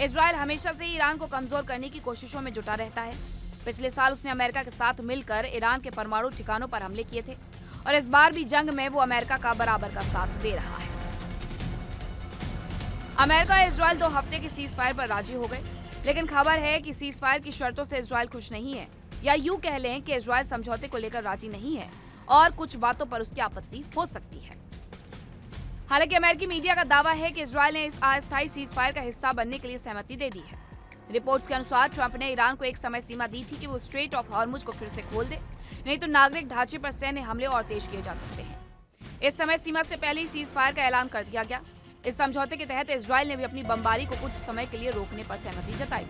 इजराइल हमेशा से ईरान को कमजोर करने की कोशिशों में जुटा रहता है। पिछले साल उसने अमेरिका के साथ मिलकर ईरान के परमाणु ठिकानों पर हमले किए थे और इस बार भी जंग में वो अमेरिका का बराबर का साथ दे रहा है। अमेरिका और इजराइल 2 हफ्ते की सीज फायर पर राजी हो गए, लेकिन खबर है कि सीज फायर की शर्तों से इजराइल खुश नहीं है, या यूं कह लें कि इजराइल समझौते को लेकर राजी नहीं है और कुछ बातों पर उसकी आपत्ति हो सकती है। हालांकि अमेरिकी मीडिया का दावा है कि इजराइल ने इस अस्थायी सीज फायर का हिस्सा बनने के लिए सहमति दे दी है। रिपोर्ट्स के अनुसार ट्रंप ने ईरान को एक समय सीमा दी थी कि वो स्ट्रेट ऑफ हॉर्मुज को फिर से खोल दे, नहीं तो नागरिक ढांचे पर सैन्य हमले और तेज किए जा सकते हैं। इस समय सीमा से पहले ही सीज फायर का ऐलान कर दिया गया। इस समझौते के तहत इजराइल ने भी अपनी बमबारी को कुछ समय के लिए रोकने पर सहमति जताई।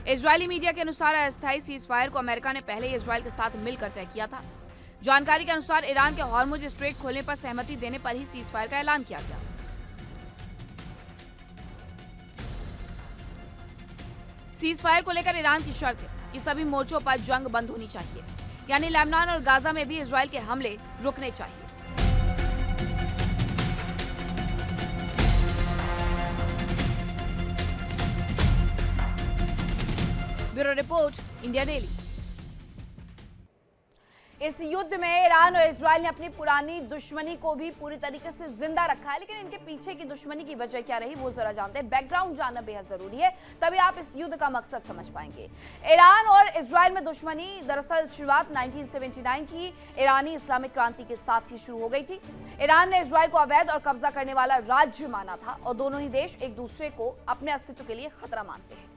इजरायली मीडिया के अनुसार अस्थायी सीज फायर को अमेरिका ने पहले ही इजराइल के साथ मिलकर तय किया था। जानकारी के अनुसार ईरान के हॉर्मुज स्ट्रेट खोलने पर सहमति देने पर ही सीज फायर का ऐलान किया गया। सीज फायर को लेकर ईरान की शर्त है कि सभी मोर्चों पर जंग बंद होनी चाहिए, यानी लेबनान और गाजा में भी इजराइल के हमले रुकने चाहिए। Bureau report, India daily. इस युद्ध में ईरान और इजराइल ने अपनी पुरानी दुश्मनी को भी पूरी तरीके से जिंदा रखा है, लेकिन इनके पीछे की दुश्मनी की वजह क्या रही वो जरा जानते हैं। बैकग्राउंड जानना बेहद जरूरी है, तभी आप इस युद्ध का मकसद समझ पाएंगे। ईरान और इजराइल में दुश्मनी दरअसल शुरुआत 1979 की ईरानी इस्लामिक क्रांति के साथ ही शुरू हो गई थी। ईरान ने इजराइल को अवैध और कब्जा करने वाला राज्य माना था और दोनों ही देश एक दूसरे को अपने अस्तित्व के लिए खतरा मानते हैं।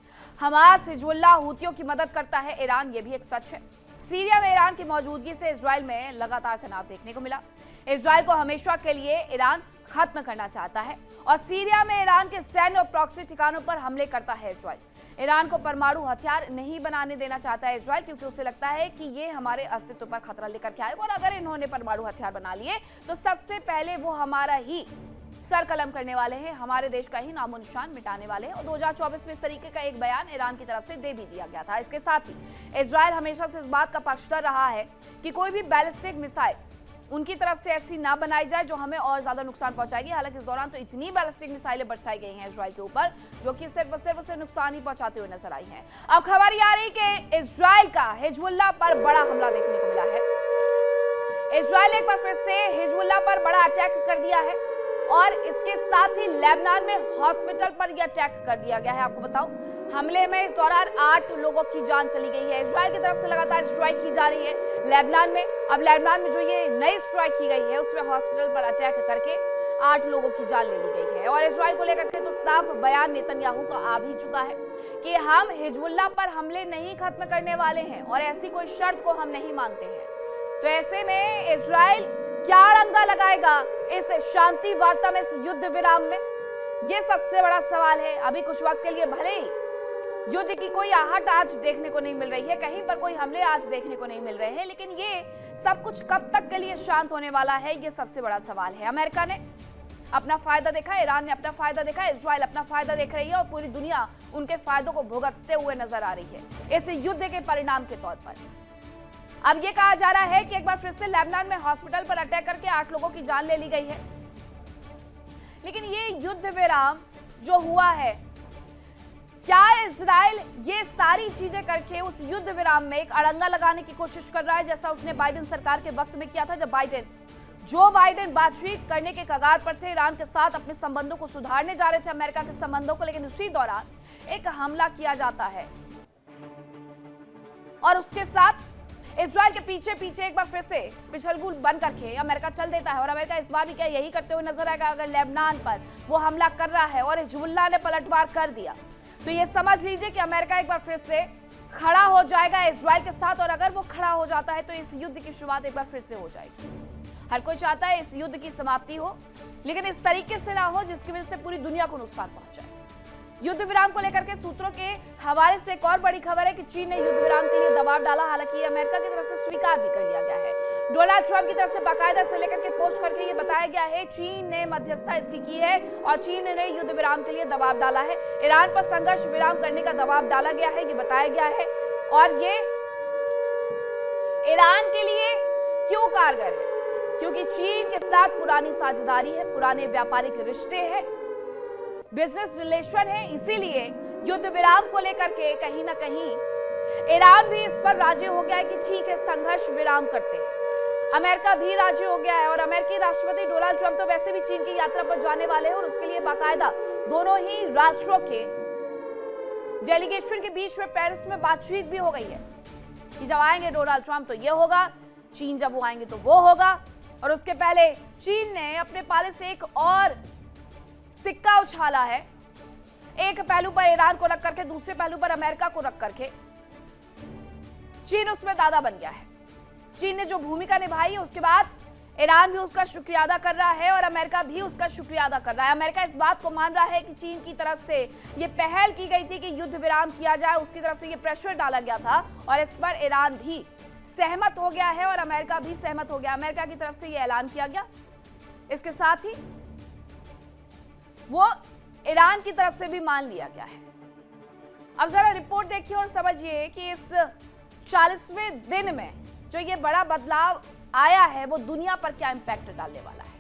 हमास, हिजबुल्लाह, हूतियों की मदद करता है ईरान, ये भी एक सच है। सीरिया में ईरान की मौजूदगी से इजराइल में लगातार तनाव देखने को मिला। इजराइल को हमेशा के लिए ईरान खत्म करना चाहता है और सीरिया में ईरान के सैन्य और प्रॉक्सी ठिकानों पर हमले करता है इजराइल। ईरान को परमाणु हथियार नहीं बनाने देना चाहता है इजराइल, क्योंकि उसे लगता है कि ये हमारे अस्तित्व पर खतरा लेकर के आएगा और अगर इन्होंने परमाणु हथियार बना लिए तो सबसे पहले वो हमारा ही सर कलम करने वाले हैं, हमारे देश का ही नामो निशान मिटाने वाले हैं। और 2024 में इस तरीके का एक बयान ईरान की तरफ से दे भी दिया गया था। इसके साथ ही इजराइल हमेशा से इस बात का पक्षधर रहा है कि कोई भी बैलिस्टिक मिसाइल उनकी तरफ से ऐसी ना बनाई जाए जो हमें और ज्यादा नुकसान पहुंचाएगी। हालांकि इस दौरान तो इतनी बैलिस्टिक मिसाइलें बरसाई गई हैं इजराइल के ऊपर जो कि सिर्फ उसे नुकसान ही पहुंचाते हुए नजर आई हैं। अब खबर ये आ रही कि इजराइल का हिजबुल्लाह पर बड़ा हमला देखने को मिला है। इजराइल एक बार फिर से हिजबुल्लाह पर बड़ा अटैक कर दिया है और इसके साथ ही लेबनान में हॉस्पिटल पर यह अटैक कर दिया गया है। आपको बताऊं, हमले में इस दौरान 8 लोगों की जान चली गई है। इजराइल की तरफ से लगातार स्ट्राइक की जा रही है लेबनान में। अब लेबनान में जो ये नई स्ट्राइक की गई है उसमें हॉस्पिटल पर अटैक करके 8 लोगों की जान ले ली गई है। और इजराइल को लेकर के तो साफ बयान नेतन्याहू का आ भी चुका है कि हम हिजबुल्लाह पर हमले नहीं खत्म करने वाले हैं और ऐसी कोई शर्त को हम नहीं मानते हैं। तो ऐसे में इजराइल क्या रंगा लगाएगा इस शांति वार्ता में, इस युद्ध विराम में, ये सबसे बड़ा सवाल है। अभी कुछ वक्त के लिए भले ही युद्ध की कोई आहट आज देखने को नहीं मिल रही है, कहीं पर कोई हमले आज देखने को नहीं मिल रहे हैं, लेकिन ये सब कुछ कब तक के लिए शांत होने वाला है, ये सबसे बड़ा सवाल है। अमेरिका ने अपना फायदा देखा, ईरान ने अपना फायदा देखा, इजराइल अपना फायदा देख रही है और पूरी दुनिया उनके फायदों को भुगतते हुए नजर आ रही है इस युद्ध के परिणाम के तौर पर। अब ये कहा जा रहा है कि एक बार फिर से लेबनान में हॉस्पिटल पर अटैक करके 8 लोगों की जान ले ली गई है, लेकिन ये युद्ध विराम जो हुआ है, क्या इजराइल ये सारी चीजें करके उस युद्ध विराम में एक अड़ंगा लगाने की कोशिश कर रहा है, जैसा उसने बाइडेन सरकार के वक्त में किया था, जब जो बाइडेन बातचीत करने के कगार पर थे, ईरान के साथ अपने संबंधों को सुधारने जा रहे थे, अमेरिका के संबंधों को, लेकिन उसी दौरान एक हमला किया जाता है और उसके साथ इजराइल के पीछे पीछे एक बार फिर से पिछलगुल बन करके अमेरिका चल देता है। और अमेरिका इस बार भी क्या यही करते हुए नजर आएगा? अगर लेबनान पर वो हमला कर रहा है और हिजबुल्लाह ने पलटवार कर दिया तो ये समझ लीजिए कि अमेरिका एक बार फिर से खड़ा हो जाएगा इजराइल के साथ, और अगर वो खड़ा हो जाता है तो इस युद्ध की शुरुआत एक बार फिर से हो जाएगी। हर कोई चाहता है इस युद्ध की समाप्ति हो, लेकिन इस तरीके से ना हो जिसकी वजह से पूरी दुनिया को नुकसान पहुंचाए। युद्ध विराम को लेकर के सूत्रों के हवाले से एक और बड़ी खबर है कि चीन ने युद्ध विराम के लिए दबाव डाला, हालांकि अमेरिका की तरफ से स्वीकार भी कर लिया गया है। डोनाल्ड ट्रंप की तरफ से बाकायदा से लेकर के पोस्ट करके ये बताया गया है चीन ने मध्यस्थता इसकी की है और चीन ने युद्ध विराम के लिए दबाव डाला है। ईरान पर संघर्ष विराम करने का दबाव डाला गया है, ये बताया गया है। और ये ईरान के लिए क्यों कारगर है? क्योंकि चीन के साथ पुरानी साझेदारी है, पुराने व्यापारिक रिश्ते हैं, बिजनेस रिलेशन है, इसीलिए युद्ध विराम को लेकर के कहीं ना कहीं ईरान भी इस पर राजी हो गया है कि ठीक है, संघर्ष विराम करते हैं। अमेरिका भी राजी हो गया है और अमेरिकी राष्ट्रपति डोनाल्ड ट्रंप तो वैसे भी चीन की यात्रा पर जाने वाले हैं और उसके लिए बाकायदा दोनों ही राष्ट्रों के डेलीगेशन के बीच में पेरिस में बातचीत भी हो गई है कि जब आएंगे डोनाल्ड ट्रंप तो ये होगा, चीन जब वो आएंगे तो वो होगा। और उसके पहले चीन ने अपने पाले से एक और सिक्का उछाला है, एक पहलू पर ईरान को रख करके दूसरे पहलू पर अमेरिका को रख करके चीन उसमें दादा बन गया है। चीन ने जो भूमिका निभाई है उसके बाद ईरान भी उसका शुक्रिया अदा कर रहा है और अमेरिका भी उसका शुक्रिया अदा कर रहा है। अमेरिका इस बात को मान रहा है कि चीन की तरफ से ये पहल की गई थी कि युद्ध विराम किया जाए, उसकी तरफ से ये प्रेशर डाला गया था और इस पर ईरान भी सहमत हो गया है और अमेरिका भी सहमत हो गया। अमेरिका की तरफ से ये ऐलान किया गया, इसके साथ ही वो ईरान की तरफ से भी मान लिया गया है। अब जरा रिपोर्ट देखिए और समझिए कि इस 40वें दिन में जो ये बड़ा बदलाव आया है वो दुनिया पर क्या इंपैक्ट डालने वाला है।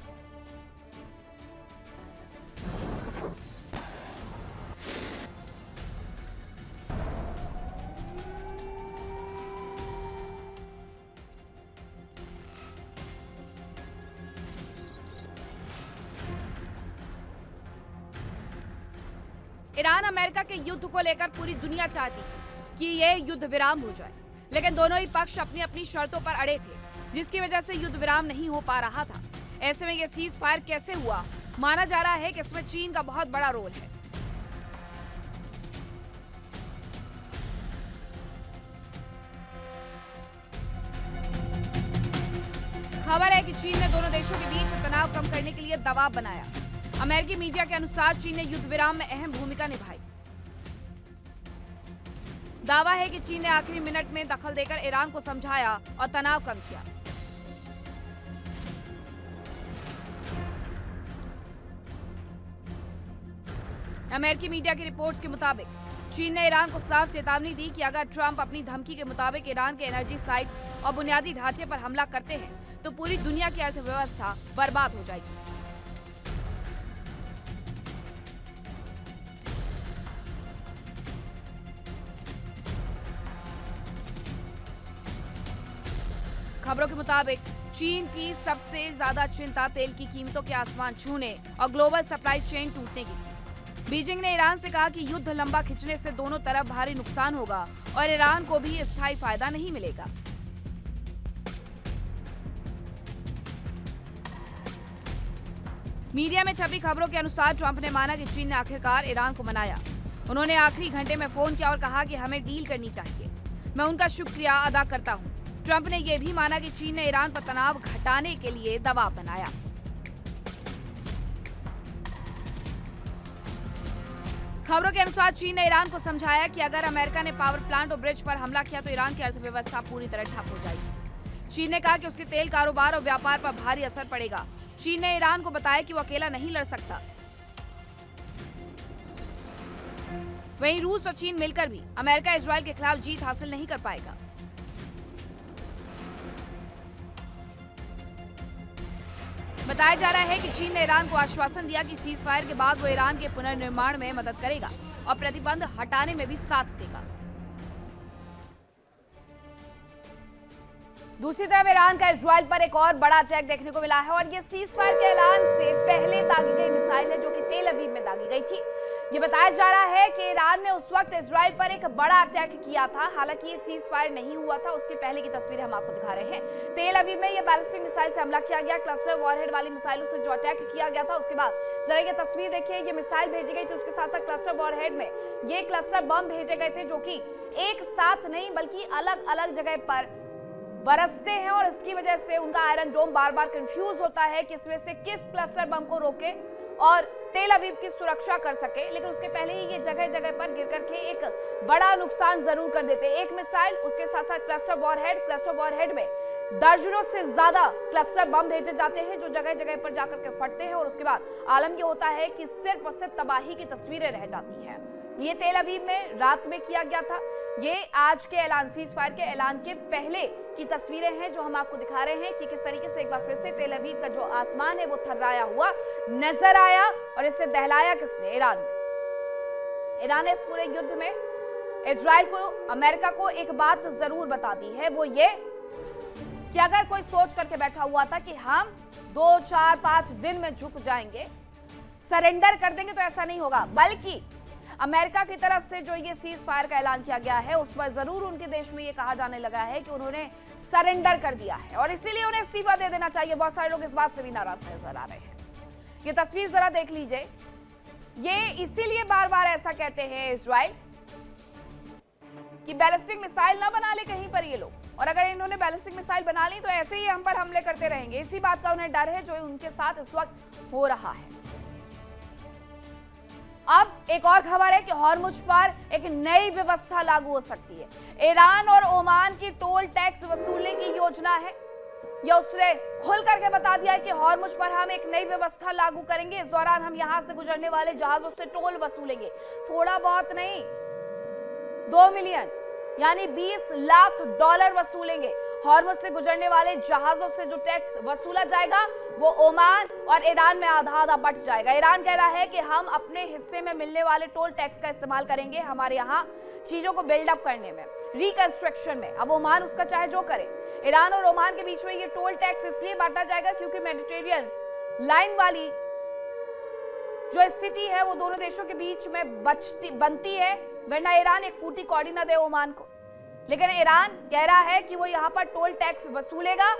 ईरान अमेरिका के युद्ध को लेकर पूरी दुनिया चाहती थी कि ये युद्ध विराम हो जाए, लेकिन दोनों ही पक्ष अपनी अपनी शर्तों पर अड़े थे, जिसकी वजह से युद्ध विराम नहीं हो पा रहा था। ऐसे में ये सीज फायर कैसे हुआ? माना जा रहा है कि इसमें चीन का बहुत बड़ा रोल है। खबर है कि चीन ने दोनों देशों के बीच तनाव कम करने के लिए दबाव बनाया। अमेरिकी मीडिया के अनुसार चीन ने युद्ध विराम में अहम भूमिका निभाई। दावा है कि चीन ने आखिरी मिनट में दखल देकर ईरान को समझाया और तनाव कम किया। अमेरिकी मीडिया की रिपोर्ट्स के मुताबिक चीन ने ईरान को साफ चेतावनी दी कि अगर ट्रंप अपनी धमकी के मुताबिक ईरान के एनर्जी साइट्स और बुनियादी ढांचे पर हमला करते हैं तो पूरी दुनिया की अर्थव्यवस्था बर्बाद हो जाएगी। खबरों के मुताबिक चीन की सबसे ज्यादा चिंता तेल की कीमतों के आसमान छूने और ग्लोबल सप्लाई चेन टूटने की थी। बीजिंग ने ईरान से कहा कि युद्ध लंबा खिंचने से दोनों तरफ भारी नुकसान होगा और ईरान को भी स्थायी फायदा नहीं मिलेगा। मीडिया में छपी खबरों के अनुसार ट्रंप ने माना कि चीन ने आखिरकार ईरान को मनाया। उन्होंने आखिरी घंटे में फोन किया और कहा कि हमें डील करनी चाहिए। मैं उनका शुक्रिया अदा करता हूं। ट्रंप ने यह भी माना कि चीन ने ईरान पर तनाव घटाने के लिए दबाव बनाया। खबरों के अनुसार चीन ने ईरान को समझाया कि अगर अमेरिका ने पावर प्लांट और ब्रिज पर हमला किया तो ईरान की अर्थव्यवस्था पूरी तरह ठप हो जाएगी। चीन ने कहा कि उसके तेल कारोबार और व्यापार पर भारी असर पड़ेगा। चीन ने ईरान को बताया कि वो अकेला नहीं लड़ सकता। वहीं रूस और चीन मिलकर भी अमेरिका इजराइल के खिलाफ जीत हासिल नहीं कर पाएगा। बताया जा रहा है कि चीन ने ईरान को आश्वासन दिया कि सीज फायर के बाद वो ईरान के पुनर्निर्माण में मदद करेगा और प्रतिबंध हटाने में भी साथ देगा। दूसरी तरफ ईरान का इजराइल पर एक और बड़ा अटैक देखने को मिला है और ये सीज फायर के ऐलान से पहले दागी गई मिसाइल है जो कि तेल अवीव में दागी गई थी। ये बताया जा रहा है कि ईरान ने उस वक्त इजराइल पर एक बड़ा अटैक किया था। हालांकि ये सीज फायर नहीं हुआ था, उसके पहले की तस्वीरें हम आपको दिखा रहे हैं। तेल अवीव में ये बैलिस्टिक मिसाइल से हमला किया गया। क्लस्टर वॉरहेड वाली मिसाइलों से जो अटैक किया गया था, उसके बाद जरा ये तस्वीर देखिए, ये मिसाइल भेजी गई थी, उसके साथ साथ क्लस्टर वॉरहेड में ये क्लस्टर बम भेजे गए थे जो कि एक साथ नहीं बल्कि अलग अलग जगह पर बरसते हैं और इसकी वजह से उनका आयरन डोम बार बार कंफ्यूज होता है कि इसमें से किस क्लस्टर बम को रोके और तेल अवीव की सुरक्षा कर सके। लेकिन उसके पहले ही ये जगह जगह पर गिर करके एक बड़ा नुकसान जरूर कर देते। एक मिसाइल, उसके साथ साथ क्लस्टर वॉरहेड में दर्जनों से ज्यादा क्लस्टर बम भेजे जाते हैं जो जगह जगह पर जाकर के फटते हैं और उसके बाद आलम ये होता है कि सिर्फ और सिर्फ तबाही की तस्वीरें रह जाती हैं। ये तेल अवीव में रात में किया गया था। ये आज के ऐलान, सीज फायर के ऐलान के पहले की तस्वीरें हैं जो हम आपको दिखा रहे हैं कि किस तरीके से एक बार फिर से तेल अवीव का जो आसमान है वो थर्राया हुआ नजर आया और इससे दहलाया किसने? ईरान ने। ईरान ने इस पूरे युद्ध में इजराइल को, अमेरिका को एक बात जरूर बता दी है, वो ये कि अगर कोई सोच करके बैठा हुआ था कि हम 2, 4, 5 दिन में झुक जाएंगे, सरेंडर कर देंगे, तो ऐसा नहीं होगा। बल्कि अमेरिका की तरफ से जो ये सीज फायर का ऐलान किया गया है उस पर जरूर उनके देश में ये कहा जाने लगा है कि उन्होंने सरेंडर कर दिया है और इसीलिए उन्हें इस्तीफा दे देना चाहिए। बहुत सारे लोग इस बात से भी नाराज नजर आ रहे हैं। ये तस्वीर जरा देख लीजिए। ये इसीलिए बार बार ऐसा कहते हैं इजराइल कि बैलिस्टिक मिसाइल ना बना ले कहीं पर ये लोग, और अगर इन्होंने बैलिस्टिक मिसाइल बना ली तो ऐसे ही हम पर हमले करते रहेंगे। इसी बात का उन्हें डर है जो उनके साथ इस वक्त हो रहा है। अब एक और खबर है कि हॉर्मुज पर एक नई व्यवस्था लागू हो सकती है। ईरान और ओमान की टोल टैक्स वसूलने की योजना है। या उसने खुल करके बता दिया है कि हॉर्मुज पर हम एक नई व्यवस्था लागू करेंगे। इस दौरान हम यहां से गुजरने वाले जहाजों से टोल वसूलेंगे। थोड़ा बहुत नहीं, 2 मिलियन यानी $20 लाख वसूलेंगे। हॉर्मुज से गुजरने वाले जहाजों से जो टैक्स वसूला जाएगा वो ओमान और ईरान में आधा आधा बंट जाएगा। ईरान कह रहा है कि हम अपने हिस्से में मिलने वाले टोल टैक्स का इस्तेमाल करेंगे हमारे यहाँ चीजों को बिल्डअप करने में, रिकंस्ट्रक्शन में। अब ओमान उसका चाहे जो करे। ईरान और ओमान के बीच में ये टोल टैक्स इसलिए बांटा जाएगा क्योंकि मेडिटेरियन लाइन वाली जो स्थिति है वो दोनों देशों के बीच में बनती है, वरना ईरान एक फूटी कौड़ी न दे ओमान को। लेकिन ईरान कह रहा है कि वो यहाँ पर टोल टैक्स वसूलेगा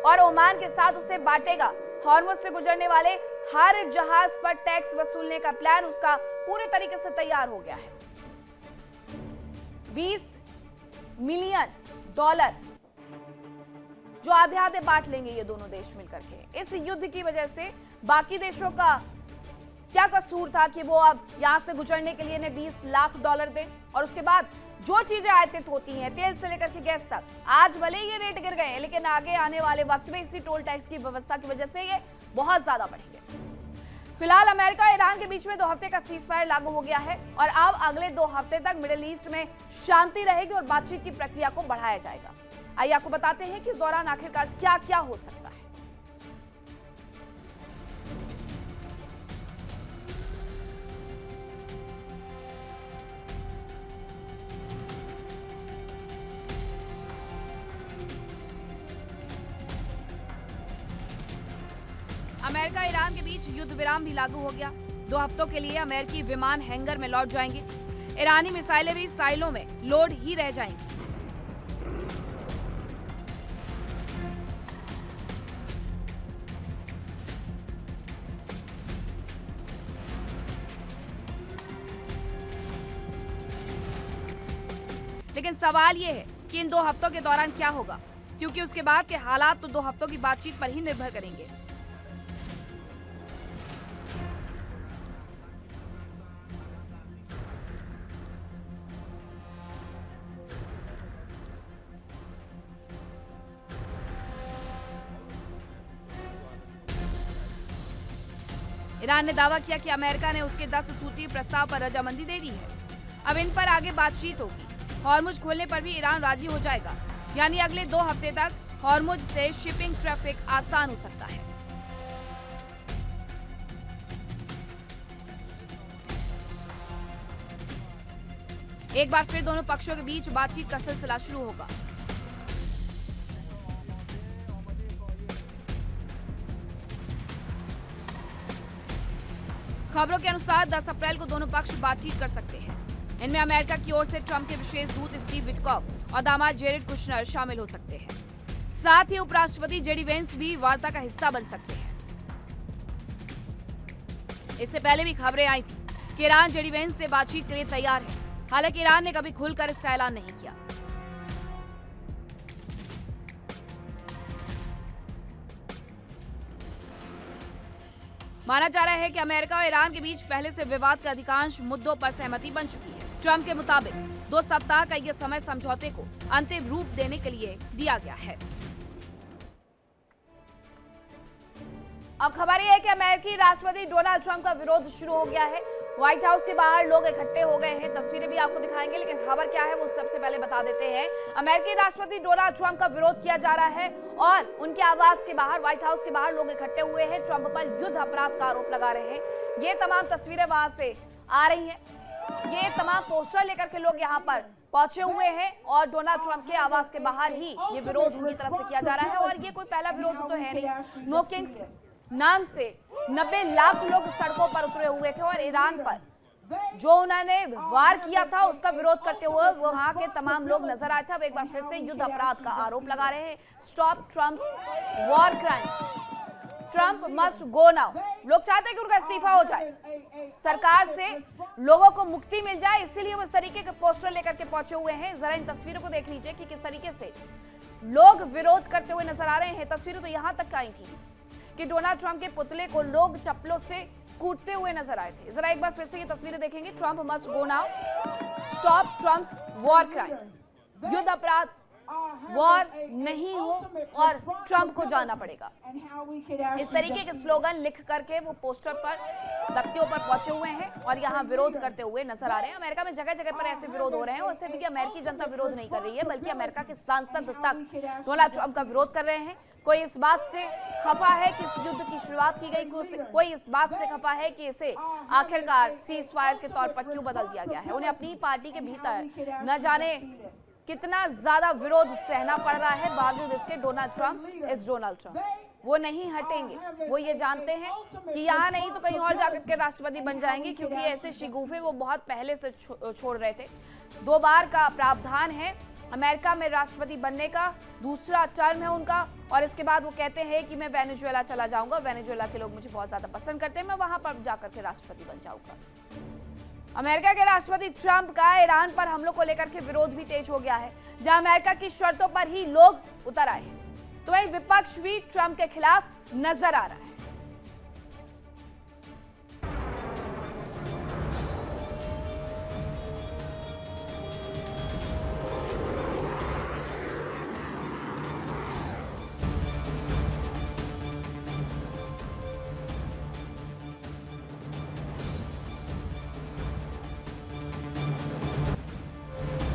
और ओमान के साथ उसे बांटेगा। हॉर्मुज से गुजरने वाले हर जहाज पर टैक्स वसूलने का प्लान उसका पूरे तरीके से तैयार हो गया है। $20 मिलियन जो आधे आधे बांट लेंगे ये दोनों देश मिलकर के। इस युद्ध की वजह से बाकी देशों का क्या कसूर था कि वो अब यहां से गुजरने के लिए इन्हें $20 लाख दें, और उसके बाद जो चीजें आयातित होती हैं तेल से लेकर के गैस तक, आज भले ये रेट गिर गए लेकिन आगे आने वाले वक्त में इसी टोल टैक्स की व्यवस्था की वजह से ये बहुत ज्यादा बढ़ेंगे। फिलहाल अमेरिका और ईरान के बीच में 2 हफ्ते का सीजफायर लागू हो गया है और अब अगले 2 हफ्ते तक मिडिल ईस्ट में शांति रहेगी और बातचीत की प्रक्रिया को बढ़ाया जाएगा। आइए आपको बताते हैं कि इस दौरान आखिरकार क्या क्या हो सकता है। अमेरिका ईरान के बीच युद्ध विराम भी लागू हो गया। 2 हफ्तों के लिए अमेरिकी विमान हैंगर में लौट जाएंगे। ईरानी मिसाइलें भी साइलों में लोड ही रह जाएंगी। लेकिन सवाल यह है कि इन 2 हफ्तों के दौरान क्या होगा, क्योंकि उसके बाद के हालात तो 2 हफ्तों की बातचीत पर ही निर्भर करेंगे। ईरान ने दावा किया कि अमेरिका ने उसके 10 सूत्री प्रस्ताव पर रजामंदी दे दी है। अब इन पर आगे बातचीत होगी। हॉर्मुज खोलने पर भी ईरान राजी हो जाएगा, यानी अगले 2 हफ्ते तक हॉर्मुज से शिपिंग ट्रैफिक आसान हो सकता है। एक बार फिर दोनों पक्षों के बीच बातचीत का सिलसिला शुरू होगा। खबरों के अनुसार 10 अप्रैल को दोनों पक्ष बातचीत कर सकते हैं। इनमें अमेरिका की ओर से ट्रंप के विशेष दूत स्टीव विटकॉफ और दामाद जेरेड कुशनर शामिल हो सकते हैं। साथ ही उपराष्ट्रपति जेडी वेंस भी वार्ता का हिस्सा बन सकते हैं। इससे पहले भी खबरें आई थी कि ईरान जेडी वेंस से बातचीत के लिए तैयार है। हालांकि ईरान ने कभी खुलकर इसका ऐलान नहीं किया। माना जा रहा है कि अमेरिका और ईरान के बीच पहले से विवाद के अधिकांश मुद्दों पर सहमति बन चुकी है। ट्रंप के मुताबिक 2 सप्ताह का यह समय समझौते को अंतिम रूप देने के लिए दिया गया है। अब खबर यह है कि अमेरिकी राष्ट्रपति डोनाल्ड ट्रंप का विरोध शुरू हो गया है। व्हाइट हाउस के बाहर लोग इकट्ठे हो गए हैं। तस्वीरें भी आपको दिखाएंगे, लेकिन खबर क्या है वो सबसे पहले बता देते हैं। अमेरिकी राष्ट्रपति डोनाल्ड ट्रंप का विरोध किया जा रहा है और उनके आवास के बाहर, व्हाइट हाउस के बाहर लोग इकट्ठे हुए हैं। ट्रंप पर युद्ध अपराध का आरोप लगा रहे हैं। ये तमाम तस्वीरें वहां से आ रही हैं। ये तमाम पोस्टर लेकर के लोग यहाँ पर पहुंचे हुए हैं और डोनाल्ड ट्रंप के आवास के बाहर ही ये विरोध उनकी तरफ से किया जा रहा है। और ये कोई पहला विरोध तो है नहीं। नो किंग्स नाम से 90 लाख लोग सड़कों पर उतरे हुए थे और ईरान पर जो उन्होंने वार किया था उसका विरोध करते हुए वहां के तमाम लोग नजर आए थे। अब एक बार फिर से युद्ध अपराध का आरोप लगा रहे हैं। Stop Trump's war crimes, Trump must go now. लोग चाहते हैं कि उनका इस्तीफा हो जाए, सरकार से लोगों को मुक्ति मिल जाए, इसीलिए वो इस तरीके के पोस्टर लेकर के पहुंचे हुए हैं। जरा इन तस्वीरों को देख लीजिए कि किस तरीके से लोग विरोध करते हुए नजर आ रहे हैं। तस्वीरें तो यहां तक आई थी कि डोनाल्ड ट्रंप के पुतले को लोग चप्पलों से कूटते हुए नजर आए थे। जरा एक बार फिर से ये तस्वीरें देखेंगे। Trump must go now, stop Trump's war crimes. युद्ध अपराध, वॉर नहीं हो और ट्रंप को जाना पड़ेगा। इस तरीके के स्लोगन लिख करके वो पोस्टर पर, दफ्तियों पर पहुंचे हुए हैं और यहाँ विरोध करते हुए नजर आ रहे हैं। अमेरिका में जगह जगह पर ऐसे विरोध हो रहे हैं और सिर्फ कि अमेरिकी जनता विरोध नहीं कर रही है, बल्कि अमेरिका के सांसद तक डोनाल्ड ट्रंप का विरोध कर रहे हैं। कोई इस बात से खफा है कि इस युद्ध की शुरुआत की गई, कोई इस बात से खफा है कि इसे आखिरकार सीज फायर के तौर पर क्यों बदल दिया गया है। उन्हें अपनी पार्टी के भीतर न जाने कितना ज्यादा विरोध सहना पड़ रहा है, बावजूद इसके Donald Trump is Donald Trump. वो नहीं हटेंगे। वो ये जानते हैं कि यहाँ नहीं तो कहीं और जाकर के राष्ट्रपति बन जाएंगे, क्योंकि ऐसे शिगुफे वो बहुत पहले से छोड़ रहे थे। 2 बार का प्रावधान है अमेरिका में राष्ट्रपति बनने का, दूसरा टर्म है उनका, और इसके बाद वो कहते हैं कि मैं वेनेजुएला चला जाऊंगा, वेनेजुएला के लोग मुझे बहुत ज्यादा पसंद करते हैं, मैं वहां पर जाकर के राष्ट्रपति बन जाऊंगा। अमेरिका के राष्ट्रपति ट्रंप का ईरान पर हमलों को लेकर के विरोध भी तेज हो गया है, जहां अमेरिका की शर्तों पर ही लोग उतर आए हैं, तो वहीं विपक्ष भी ट्रंप के खिलाफ नजर आ रहा है।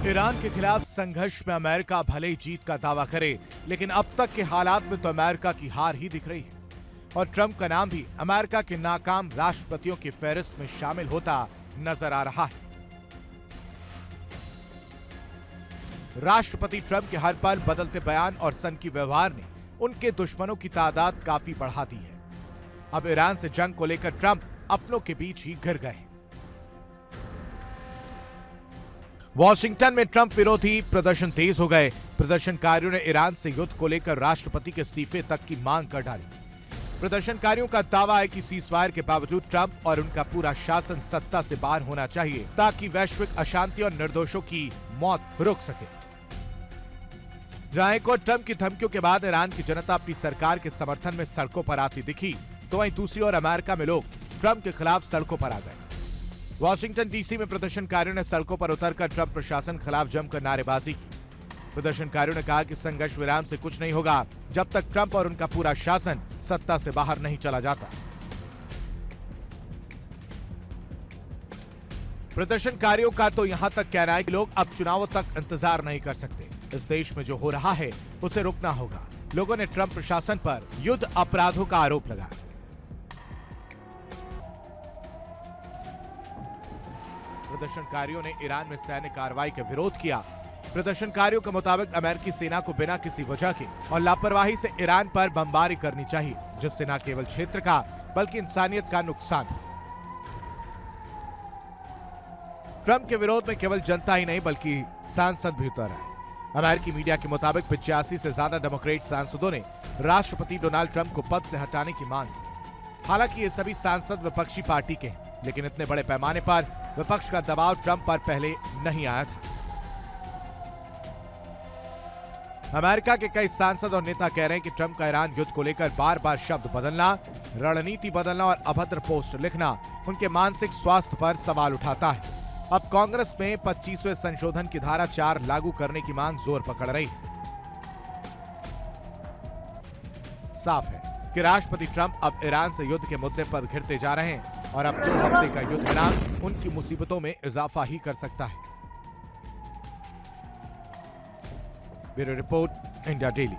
ईरान के खिलाफ संघर्ष में अमेरिका भले ही जीत का दावा करे, लेकिन अब तक के हालात में तो अमेरिका की हार ही दिख रही है और ट्रंप का नाम भी अमेरिका के नाकाम राष्ट्रपतियों की फहरिस्त में शामिल होता नजर आ रहा है। राष्ट्रपति ट्रंप के हर पल बदलते बयान और सनकी व्यवहार ने उनके दुश्मनों की तादाद काफी बढ़ा दी है। अब ईरान से जंग को लेकर ट्रंप अपनों के बीच ही घिर गए। वॉशिंगटन में ट्रंप विरोधी प्रदर्शन तेज हो गए। प्रदर्शनकारियों ने ईरान से युद्ध को लेकर राष्ट्रपति के इस्तीफे तक की मांग कर डाली। प्रदर्शनकारियों का दावा है कि सीजफायर के बावजूद ट्रंप और उनका पूरा शासन सत्ता से बाहर होना चाहिए, ताकि वैश्विक अशांति और निर्दोषों की मौत रुक सके। जहां एक और ट्रंप की धमकियों के बाद ईरान की जनता अपनी सरकार के समर्थन में सड़कों पर आती दिखी, तो वहीं दूसरी ओर अमेरिका में लोग ट्रंप के खिलाफ सड़कों पर आ गए। वॉशिंगटन डीसी में प्रदर्शनकारियों ने सड़कों पर उतरकर ट्रंप प्रशासन के खिलाफ जमकर नारेबाजी की। प्रदर्शनकारियों ने कहा कि संघर्ष विराम से कुछ नहीं होगा जब तक ट्रंप और उनका पूरा शासन सत्ता से बाहर नहीं चला जाता। प्रदर्शनकारियों का तो यहां तक कहना है कि लोग अब चुनावों तक इंतजार नहीं कर सकते। इस देश में जो हो रहा है उसे रोकना होगा। लोगों ने ट्रंप प्रशासन पर युद्ध अपराधों का आरोप लगाया। प्रदर्शनकारियों ने ईरान में सैन्य कार्रवाई का विरोध किया। प्रदर्शनकारियों के मुताबिक अमेरिकी सेना को बिना किसी वजह के और लापरवाही से ईरान पर बमबारी करनी चाहिए, जिससे न केवल क्षेत्र का बल्कि इंसानियत का नुकसान हो। ट्रंप के विरोध में केवल जनता ही नहीं बल्कि सांसद भी उतर आए। अमेरिकी मीडिया के मुताबिक 85 से ज्यादा डेमोक्रेट सांसदों ने राष्ट्रपति डोनाल्ड ट्रंप को पद से हटाने की मांग की। हालांकि ये सभी सांसद विपक्षी पार्टी के हैं, लेकिन इतने बड़े पैमाने पर विपक्ष का दबाव ट्रंप पर पहले नहीं आया था। अमेरिका के कई सांसद और नेता कह रहे हैं कि ट्रंप का ईरान युद्ध को लेकर बार बार शब्द बदलना, रणनीति बदलना और अभद्र पोस्ट लिखना उनके मानसिक स्वास्थ्य पर सवाल उठाता है। अब कांग्रेस में 25वें संशोधन की धारा 4 लागू करने की मांग जोर पकड़ रही है। साफ है कि राष्ट्रपति ट्रंप अब ईरान से युद्ध के मुद्दे पर घिरते जा रहे हैं और अब 2 हफ्ते का युद्ध विराम उनकी मुसीबतों में इजाफा ही कर सकता है। Bureau report, India daily.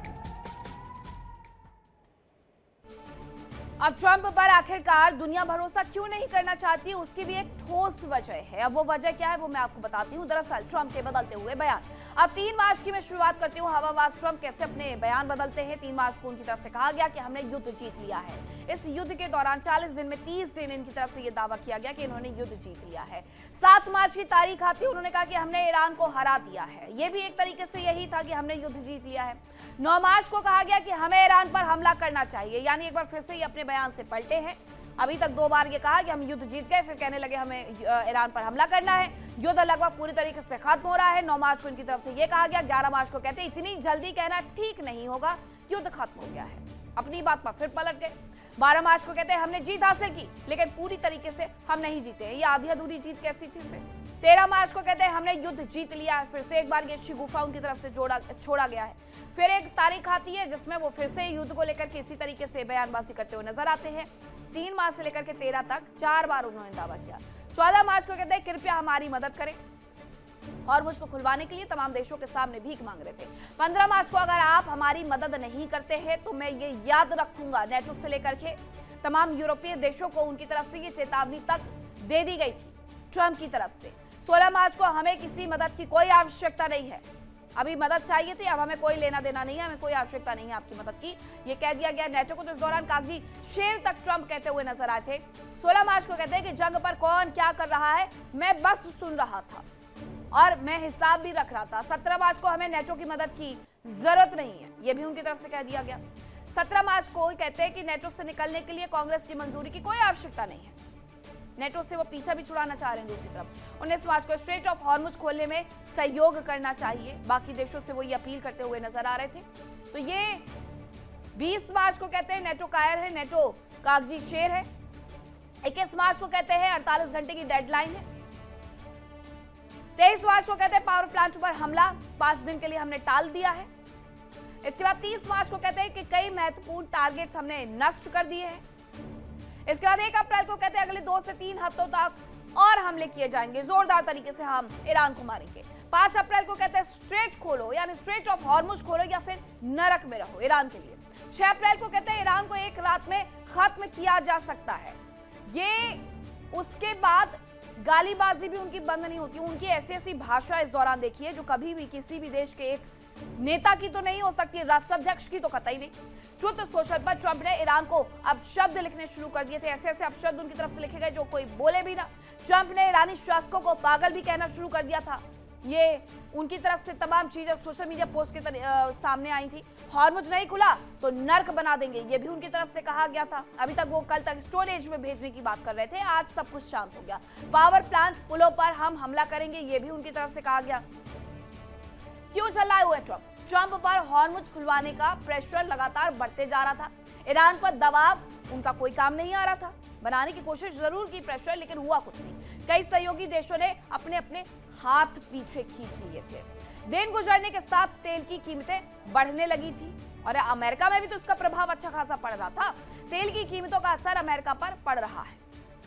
अब ट्रंप पर आखिरकार दुनिया भरोसा क्यों नहीं करना चाहती, उसकी भी एक ठोस वजह है। अब वो वजह क्या है वो मैं आपको बताती हूँ। दरअसल ट्रंप के बदलते हुए बयान। अब 3 मार्च की मैं शुरुआत करती हूँ। हवाबाज ट्रंप कैसे अपने बयान बदलते हैं। 3 मार्च को उनकी तरफ से कहा गया कि हमने युद्ध जीत लिया है। इस युद्ध के दौरान 40 दिन में 30 दिन इनकी तरफ से यह दावा किया गया कि इन्होंने युद्ध जीत लिया है। 7 मार्च की तारीख आती है, उन्होंने कहा कि हमने ईरान को हरा दिया है। यह भी एक तरीके से यही था कि हमने युद्ध जीत लिया है। 9 मार्च को कहा गया कि हमें ईरान पर हमला करना चाहिए, यानी एक बार फिर से ये अपने बयान से पलटे हैं। अभी तक 2 बार ये कहा कि हम युद्ध जीत गए, फिर कहने लगे हमें ईरान पर हमला करना है। युद्ध लगभग पूरी तरीके से खत्म हो रहा है। 9 मार्च को इनकी तरफ से ये कहा गया। 11 मार्च को कहते इतनी जल्दी कहना ठीक नहीं होगा, युद्ध खत्म हो गया है। अपनी बात पर फिर पलट गए। 12 मार्च को कहते हैं हमने जीत हासिल की, लेकिन पूरी तरीके से हम नहीं जीते हैं। ये आधी अधूरी जीत कैसी थी फिर। 13 मार्च को कहते हैं हमने युद्ध जीत लिया है। फिर से एक बार ये शिगुफा उनकी तरफ से छोड़ा गया है। फिर एक तारीख आती है जिसमें वो फिर से युद्ध को लेकर के इसी तरीके से बयानबाजी करते हुए नजर आते हैं। 3 मार्च से लेकर के 13 तक 4 बार उन्होंने दावा किया। 14 मार्च को कहते हैं कृपया हमारी मदद करें और मुझको खुलवाने के लिए तमाम देशों के सामने भीख मांग रहे थे। 15 मार्च को अगर आप हमारी मदद नहीं करते हैं तो मैं ये याद रखूंगा। नेटो से लेकर के तमाम यूरोपीय देशों को उनकी तरफ से ये चेतावनी तक दे दी गई थी ट्रंप की तरफ से। 16 मार्च को हमें किसी मदद की कोई आवश्यकता नहीं है, अभी मदद चाहिए थी, अब हमें कोई लेना देना नहीं है, हमें कोई आवश्यकता नहीं है आपकी मदद की, ये कह दिया गया नेटो को। तो इस दौरान कागजी शेर तक ट्रंप कहते हुए नजर आए थे। 16 मार्च को कहते हैं कि जंग पर कौन क्या कर रहा है, मैं बस सुन रहा था और मैं हिसाब भी रख रहा था। 17 मार्च को हमें नेटो की मदद की जरूरत नहीं है, यह भी उनकी तरफ से कह दिया गया। 17 मार्च को कहते हैं कि नेटो से निकलने के लिए कांग्रेस की मंजूरी की कोई आवश्यकता नहीं है, नेटो से वो पीछा भी छुड़ाना चाह रहे हैं। दूसरी तरफ 19 मार्च को स्ट्रेट ऑफ हॉर्मुज खोलने में सहयोग करना चाहिए, बाकी देशों से वो ये अपील करते हुए नजर आ रहे थे। तो ये 20 मार्च को कहते हैं नेटो कायर है, नेटो कागजी शेर है। 21 मार्च को कहते हैं 48 घंटे की डेडलाइन है। 23 मार्च को कहते हैं पावर प्लांट पर हमला 5 दिन के लिए हमने टाल दिया है। इसके बाद 30 मार्च को कहते हैं कि कई महत्वपूर्ण टारगेट्स हमने नष्ट कर दिए हैं। इसके बाद 1 अप्रैल को कहते हैं अगले 2 से 3 हफ्तों तक और हमले किए जाएंगे, जोरदार तरीके से हम ईरान को मारेंगे। 5 अप्रैल को कहते हैं स्ट्रेट खोलो, यानी स्ट्रेट ऑफ हॉर्मुज खोलो या फिर नरक में रहो ईरान के लिए। 6 अप्रैल को कहते हैं ईरान को एक रात में खत्म किया जा सकता है। ये उसके बाद गालीबाजी भी उनकी बंद नहीं होती, उनकी ऐसी ऐसी भाषा इस दौरान देखिए जो कभी भी किसी भी देश के एक नेता की तो नहीं हो सकती, राष्ट्राध्यक्ष की तो कतई नहीं। ट्रुथ सोशल पर ट्रंप ने ईरान को अब शब्द लिखने शुरू कर दिए थे, ऐसे ऐसे अपशब्द उनकी तरफ से लिखे गए जो कोई बोले भी ना। ट्रंप ने ईरानी शासकों को पागल भी कहना शुरू कर दिया था। ये उनकी तरफ से तमाम चीजें सोशल मीडिया पोस्ट के सामने आई थी। हॉर्मुज नहीं खुला तो नर्क बना देंगे, ये भी उनकी तरफ से कहा गया था। अभी तक वो कल तक स्टोरेज में भेजने की बात कर रहे थे, आज सब कुछ शांत हो गया। पावर प्लांट पुलों पर हम हमला करेंगे, ये भी उनकी तरफ से कहा गया। क्यों चिल्लाए हुए ट्रंप पर हॉर्मुज खुलवाने का प्रेशर लगातार बढ़ते जा रहा था। ईरान पर दबाव उनका कोई काम नहीं आ रहा था, बनाने की कोशिश जरूर की प्रेशर, लेकिन हुआ कुछ नहीं। कई सहयोगी देशों ने अपने अपने हाथ पीछे खींच लिए थे। दिन गुजरने के साथ तेल की कीमतें बढ़ने लगी थी और अमेरिका में भी तो इसका प्रभाव अच्छा खासा पड़ रहा था। तेल की कीमतों का असर अमेरिका पर पड़ रहा है,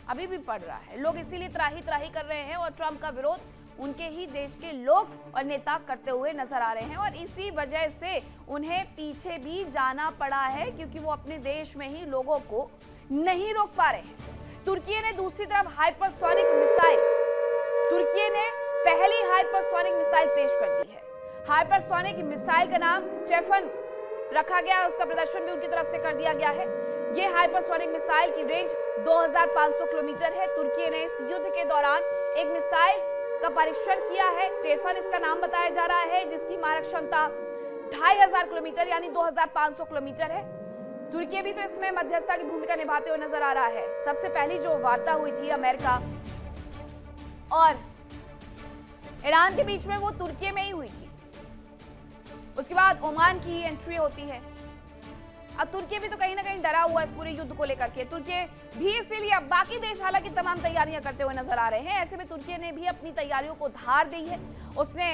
अभी भी पड़ रहा है। लोग इसीलिए त्राही त्राही कर रहे हैं और ट्रंप का विरोध उनके ही देश के लोग और नेता करते हुए नजर आ रहे हैं और इसी वजह से उन्हें पीछे भी जाना पड़ा है, क्योंकि वो अपने देश में ही लोगों को नहीं रोक पा रहे हैं। तुर्की ने दूसरी तरफ हाइपरसोनिक मिसाइल, तुर्की ने पहली हाइपरसोनिक मिसाइल पेश कर दी है। हाइपरसोनिक मिसाइल का नाम टेफन रखा गया है, उसका प्रदर्शन भी उनकी तरफ से कर दिया गया है। ये हाइपरसोनिक मिसाइल की रेंज 2500 किलोमीटर है। तुर्की ने इस युद्ध के दौरान एक मिसाइल का परीक्षण किया है, टेफन इसका नाम बताया जा रहा है, जिसकी मारक क्षमता 2500 किलोमीटर यानी 2500 किलोमीटर है। तुर्की भी तो इसमें मध्यस्थता की भूमिका निभाते हुए नजर आ रहा है। सबसे पहली जो वार्ता हुई थी अमेरिका और ईरान के बीच में वो तुर्की में ही हुई थी। उसके बाद ओमान की एंट्री होती है। अब तुर्की भी तो कहीं ना कहीं डरा हुआ है इस पूरे युद्ध को लेकर के। तुर्की भी इसीलिए अब बाकी देश हालांकि तमाम तैयारियां करते हुए नजर आ रहे हैं। ऐसे में तुर्की ने भी अपनी तैयारियों को धार दी है। उसने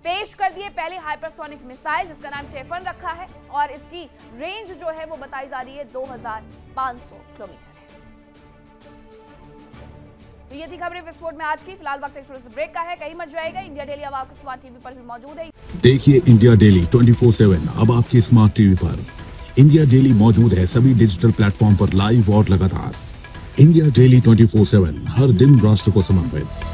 पेश कर दिए पहले हाइपरसोनिक मिसाइल जिसका नाम टेफन रखा है और इसकी रेंज जो है वो बताई जा रही है 2500 किलोमीटर है। तो ये थी खबरें विस्फोट में आज की। फिलहाल वक्त एक छोटे से ब्रेक का है, कहीं मत जाएगा। इंडिया डेली अब आपके स्मार्ट टीवी पर भी मौजूद है। देखिए इंडिया डेली 24/7 अब आपके स्मार्ट टीवी पर। इंडिया डेली मौजूद है सभी डिजिटल प्लेटफॉर्म पर लाइव और लगातार। इंडिया डेली 24/7 हर दिन राष्ट्र को समर्पित।